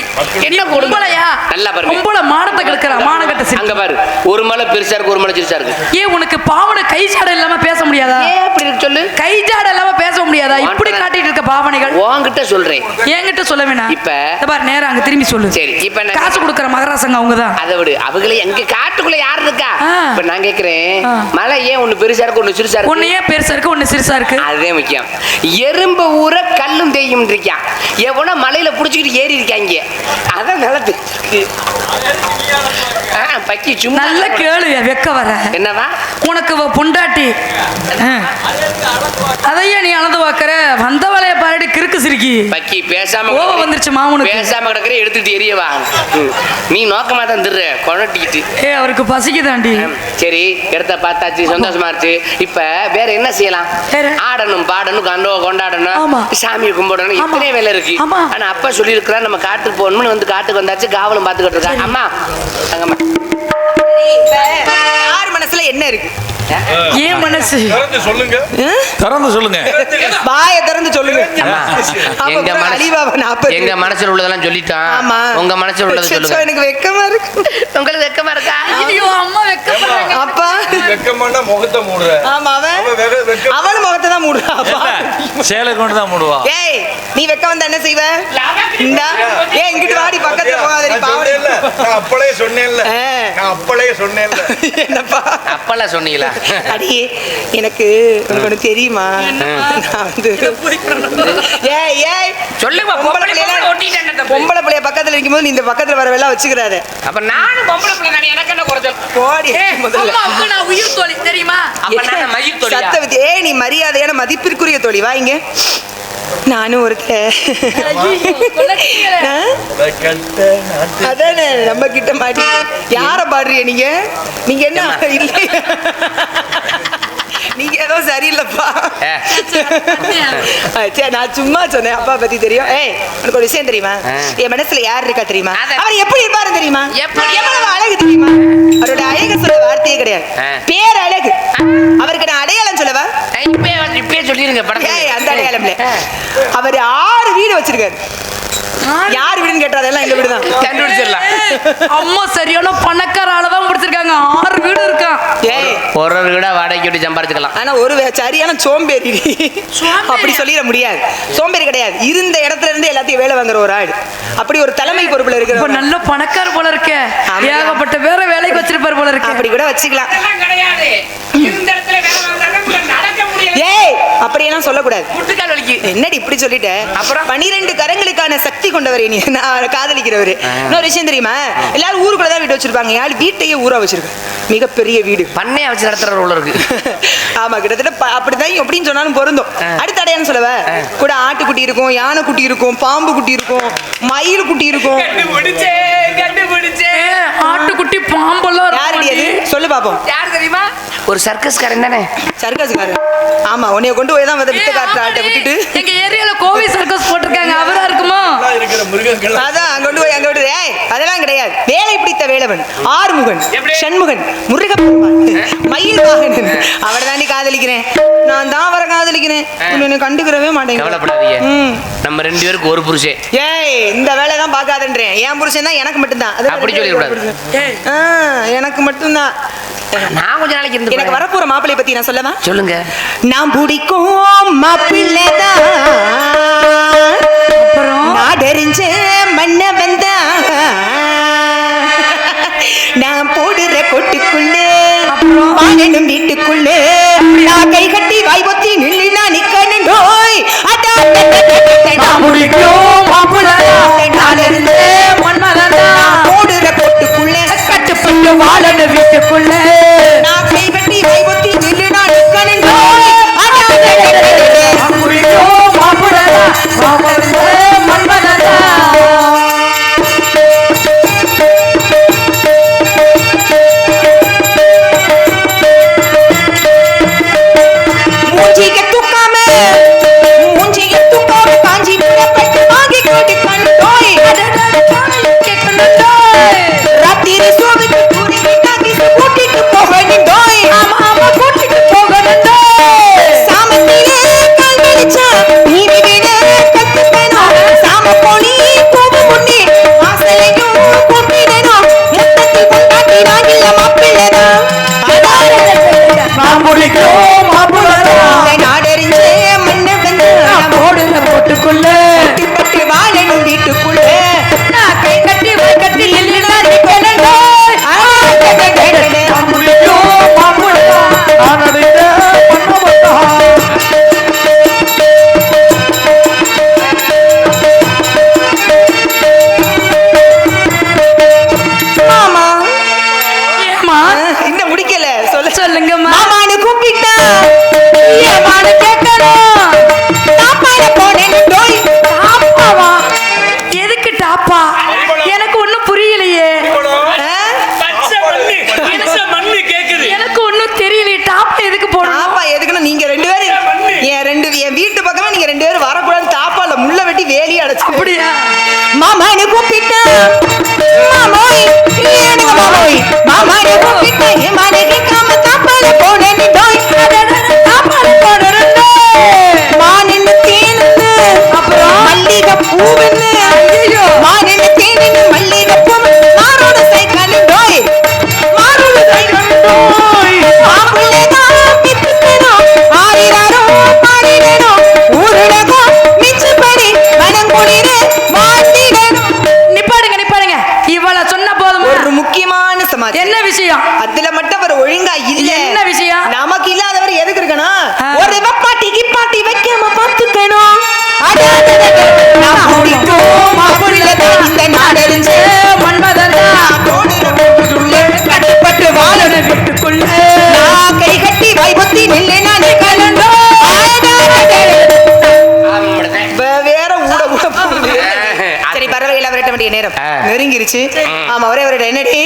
என்ன கொடுமலையா? நல்லா பாரு, பொம்பளை மானத்தை கெடுக்கற மானகட்ட சிரி. அங்க பாரு, ஒரு மலை பெருசா இருக்கு, ஒரு மலை சிறுசா இருக்கு. ஏன் உனக்கு பாவனை கை ஜாடை இல்லாம பேச முடியாதா? ஏன் அப்படி இருக்கு சொல்லு. கை ஜாடை இல்லாம பேச முடியாதா? இப்படி காட்டிட்டு இருக்க பாவனைகள் உன்கிட்ட சொல்றேன். என்கிட்ட சொல்ல வேணாம். இப்ப பாரு, நேரா அங்க திரும்பி சொல்லு. சரி, இப்ப காசு கொடுக்கற மகராசங்க அவங்கதான். அதை விடு, அவங்களே எங்க காட்டுக்குள்ள யாரு இருக்கா? இப்ப நான் கேக்குறேன், மலை ஏன் ஒண்ணு பெருசா இருக்கு, ஒண்ணு சிறுசா இருக்கு? ஒண்ணு ஏன் பெருசா இருக்கு, ஒண்ணு சிறுசா இருக்கு? அதுதான் முக்கியம். எறும்பு ஊற கல்லும் தேயும் இருக்கான், எவனோ மலையில புடிச்சுக்கிட்டு ஏறி இருக்காங்க. அதான் நல்லா தெரிஞ்சிருக்கு. பக்கி சும்மா நல்ல கேளு. வெக்க வர என்னவா உனக்கு பொண்டாட்டி, அதையே நீ அளந்து பாக்குற. வந்த வேலையை பாருடி, கிறுக்கு சிரிக்கி. பக்கி பேசாம ஓவ வந்துருச்சு மாமனுக்கு. பேசாம கிடக்குற, எடுத்துட்டு எரியவா. நீ நோக்கமா தான் திரு கொணட்டிக்கிட்டு. அவருக்கு பசிக்குதாண்டி. சரி, இடத்த பார்த்தாச்சு, சந்தோஷமா இருச்சு. இப்ப வேற என்ன செய்யலாம்? ஆடணும், பாடணும், கொண்டாடணும், சாமியை கும்பிடணும், எத்தனை வேலை இருக்கு. ஆனா அப்பா சொல்லி இருக்கிறா நம்ம காட்டுக்கு போகணும்னு. வந்து காட்டுக்கு வந்தாச்சு, காவலும் பாத்துக்கிட்டு இருக்கா. அம்மா அங்கம்மா, யார் மனசுல என்ன இருக்கு? ஏன் மனசு? சொல்லுங்க, திறந்து சொல்லுங்க, வாய திறந்து சொல்லுங்க. எங்க மனசுல உள்ளதெல்லாம் சொல்லிட்டான். உங்க மனசுல உள்ளதை சொல்லுங்க. எனக்கு வெக்கமா இருக்கு. உங்களுக்கு வெக்கமா இருக்கா? ஐயோ அம்மா வெக்கமா. அப்பா வெக்கமானா முகத்தை மூடுற. ஆமா, அவளும் முகத்தை தான் மூடுறா. அப்பா சேலை கொண்டு தான் மூடுவா. ஏய், நீ வெக்க வந்தா என்ன செய்வ? இந்தா ஏய், இங்கிட்டு வாடி, பக்கத்துல போகாதடி. பாவடி. நான் அப்பளே சொன்னேன்ல, என்னப்பா அப்பள சொன்னீங்களா? அடி, எனக்கு உனக்கு தெரியுமா? நான் வந்து ஏய் ஏய் சொல்லுங்க. பொம்பளை பிள்ளைய பக்கத்துல இருக்கும்போது நீ இந்த பக்கத்துல வரவெல்லாம் வச்சுக்கிறாரு. அப்ப நானும் பொம்பளை பிள்ளை தானே, எனக்கு என்ன குறைச்சல்? போடி முதல்ல. அம்மா நான் உயிர் தோழி தெரியுமா? அப்ப நான் மயிர் தோழியா? சத்தவதி. ஏய், நீ மரியாதையான மதிப்பிற்குரிய தோழி. வா இங்க. நானும் ஒருத்தன் அதானே நம்ம கிட்ட மாட்டி. யார பாடுறீங்க நீங்க? நீங்க என்ன இல்லை, நீங்க ஏதோ சரியில்லைப்பா. சரி, நான் சும்மா சொன்னேன். அப்பா பத்தி தெரியும். ஏய், உனக்கு ஒரு விஷயம் தெரியுமா? என் மனசுல யார் இருக்கா தெரியுமா? அவர் எப்படி இருப்பாரு தெரியுமா? எவ்வளவு அழகு தெரியுமா? அவரோட அழகு சொல்ல வார்த்தையே கிடையாது, பேர் அழகு. அவருக்கு நான் அடையாளம் சொல்லவா? இப்பயே சொல்லிருங்க. அந்த அடையாளம்ல அவர் 6 வீடு வச்சிருக்காரு. யார் வீடுன்னு கேட்டா அதெல்லாம் எங்க வீடுதான். கண்டுபிடிச்சிடலாம். அம்மா சரியான பணக்கார ஆளதான் பிடிச்சிருக்காங்க. 6 வீடு இருக்கா. ஏய், ஒரு வீட வாடகைக்கு விட்டு சம்பாதிச்சுக்கலாம். ஆனா ஒரு சரியான சோம்பேறி. அப்படி சொல்லிட முடியாது. சோம்பேறி கிடையாது, இருந்த இடத்துல இருந்து எல்லாத்தையும் வேலை வாங்குற ஒரு ஆள். அப்படி ஒரு தலைமை பொறுப்புல இருக்கிற நல்ல பணக்கார போல இருக்க. ஏகப்பட்ட வேற வேலைக்கு வச்சிருப்பாரு போல இருக்கு. அப்படி கூட வச்சுக்கலாம். கிடையாது, இருந்த இடத்துல வேலை வாங்குறதுல நடக்க முடியாது. ஏய், அப்படியெல்லாம் சொல்லக்கூடாது. முட்டுக்கால் வலிக்கு. என்னடி இப்படி சொல்லிட்ட? அப்புறம் 12 கரங்களுக்கான சக்தி கொண்டவர் நீ. நான் காதலிக்கிறவர். இன்னொரு விஷயம் தெரியுமா? எல்லாரும் ஊருக்குள்ள தான் வீடு வச்சிருப்பாங்க. யாரு வீட்டையே ஊரா வச்சிருக்கேன். மிகப்பெரிய வீடு பண்ணையா வச்சு நடத்துற உள்ள இருக்கு. ஆமா, கிட்டத்தட்ட அப்படிதான் எப்படின்னு சொன்னாலும் பொருந்தும். அடுத்த அடையான்னு சொல்லுவ கூட ஆட்டுக்குட்டி இருக்கும், யானை குட்டி இருக்கும், பாம்பு குட்டி இருக்கும், மயில் குட்டி இருக்கும். கண்டுபிடிச்சேன். ஆட்டுக்குட்டி பாம்பெல்லாம் யாருடி அது? சொல்லு பாப்போம். யார் தெரியுமா? ஒரு சர்க்கஸ்காரன் தானே. சர்க்கஸ்காரன். ஆமா, உன்னைய கொண்டு போய் தான் வந்து வித்த காட்டுற ஆட்டை விட்டுட்டு எங்க ஏரியால கோவை சர்க்கஸ் போட்டிருக்காங்க. அவரா இருக்குமா? இருக்கிற மிருகங்கள் அதான் கொண்டு போய் அங்க விட்டு. அதெல்லாம் கிடையாது. வேலை பிடித்த வேலவன், ஆறுமுகன், சண்முகன், முருகப்பெருமான், மயில் வாகனன். அவரை தாண்டி காதலிக்கிறேன். நான் தான் அவரை காதலிக்கிறேன். உன்னை கண்டுக்கிறவே மாட்டேங்க. கவலைப்படாதீங்க. நம்ம 2 பேருக்கு ஒரு புருஷன். ஏய், இந்த வேலை தான் பார்க்காதன்றேன். என் புருஷன் தான் எனக்கு மட்டும்தான். அப்படி சொல்லிடக்கூடாது. எனக்கு மட்டும்தான். நான் கொஞ்ச நாளைக்கு இருந்து எனக்கு வரப்போற மாப்பிள்ளை பத்தி நான் சொல்லவா? சொல்லுங்க. நான் பிடிக்கும் மாப்பிள்ளை தான் நாடறிஞ்ச மன்னவன் தான். நான் போடுற கொட்டுக்குள்ள வாழணும் வீட்டுக்குள்ள நான் கை கட்டி வாய் பொத்தி நில்லி நான் நிக்கணும் நோய். போடுற கொட்டுக்குள்ள கட்டுப்பட்டு வாழணும் வீட்டுக்குள்ள நான் கை கட்டி வாய் பொத்தி நில்லி நான் நிக்கணும் நோய். என்ன விஷயம்? அதுல மட்டும் அவர் ஒழுங்கா இல்ல. என்ன விஷயம்? நமக்கு இல்லாதவர் எதுக்கு இருக்கணும்? ஒரு வெப்பாட்டி கிப்பாட்டி வைக்காம பாத்துக்கணும். இந்த நாடறிஞ்ச மன்மதன் கட்டுப்பட்டு வாழணும் வீட்டுக்குள்ள நான் கை கட்டி வாய் பொத்தி நில்லை நானே கலந்தோ. வேற ஊட ஊட போகுது. சரி பறவைகள் விரட்ட வேண்டிய நேரம் நெருங்கிருச்சு. ஆமா ஒரே ஒரு என்னடி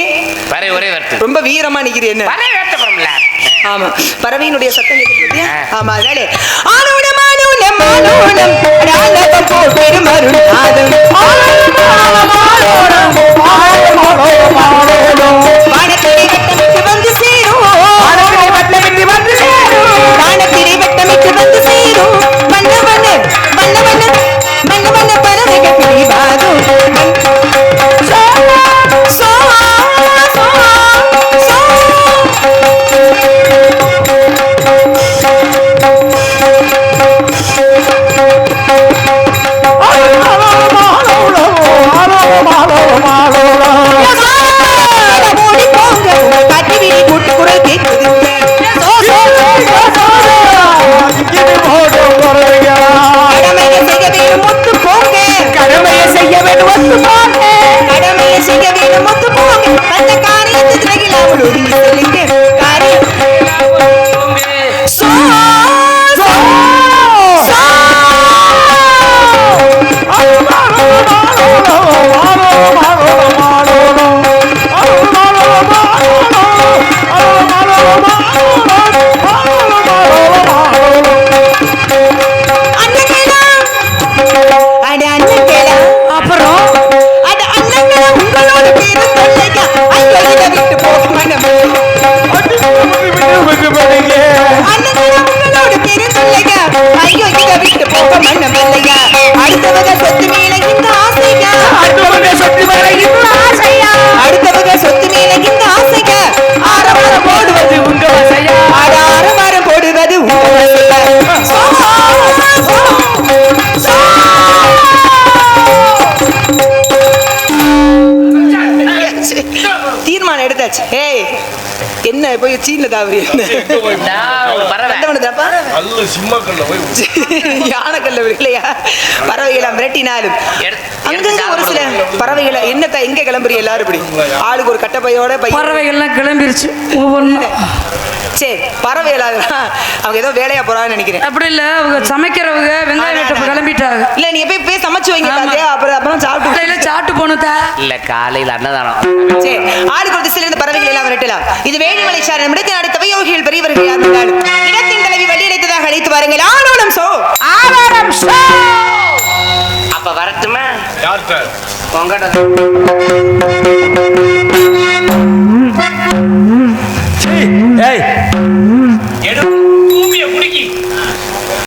ரொம்ப வீரமா நிக்கிறீ என்ன? ஆமா பறவையினுடைய சத்தம் கேட்குது. ஆமா அதனால ஆனோட மானோட மானோடம் ராலகம் போட்டு மருள் ஆதம் வானத்திரை வட்டமிட்டு வந்து சேரும் வானத்திரை வட்டமிட்டு வந்து சேரும் வானத்திரை வட்டமிட்டு வந்து சேரும் மன்னவன மன்னவன மன்னவன பறவைகள் பிரிவாகும் மாலோ ஐயோ இதை விட்டு போக மனம் அண்ணங்களோட பெருந்தல்லைங்க ஐயோ இதை விட்டு போக மனம் இல்லையா அடுத்தவங்க சொத்து மேல இந்த ஆசைங்க அடுத்தவங்க சொத்து மேல இந்த ஆசையா ஆரவாரம் போடுவது உங்க வசையா ஆரவாரம் போடுவது உங்க தீர்மானம் எடுத்தாச்சு. ஏய் என்ன போய் சீன்ல தாவரி நல்ல சிம்மக்கல்ல போய் யானைக்கல்ல இல்லையா பறவைகளை மிரட்டினாலும் அங்கங்க ஒரு சில பறவைகளை என்னத்த எங்க கிளம்புறீங்க எல்லாரும் இப்படி ஆளுக்கு ஒரு கட்டப்பையோட பறவைகள்லாம் கிளம்பிருச்சு ஒவ்வொன்று. சரி பறவைகள் அவங்க ஏதோ வேலையா போறான்னு நினைக்கிறேன். அப்படி இல்ல அவங்க சமைக்கிறவங்க வெங்காயம் வெட்ட கிளம்பிட்டாங்க. இல்ல நீங்க போய் சமைச்சு வைங்க அப்புறம் சாப்பிட்டு போனதா இல்ல காலையில அன்னதானம். சரி ஆளுக்கு ஒரு சில பறவைகள் எல்லாம் விரட்டலாம். இது வேணிமலை சாரணம் இடத்தின் அடுத்த யோகிகள் பெரியவர்கள் யார் இடத்தின் தலைவி வழி அழைத்ததாக அழைத்து வாருங்கள். ஆனோடம் சோ அப்ப வரட்டுமா யார்கிட்ட உங்ககிட்ட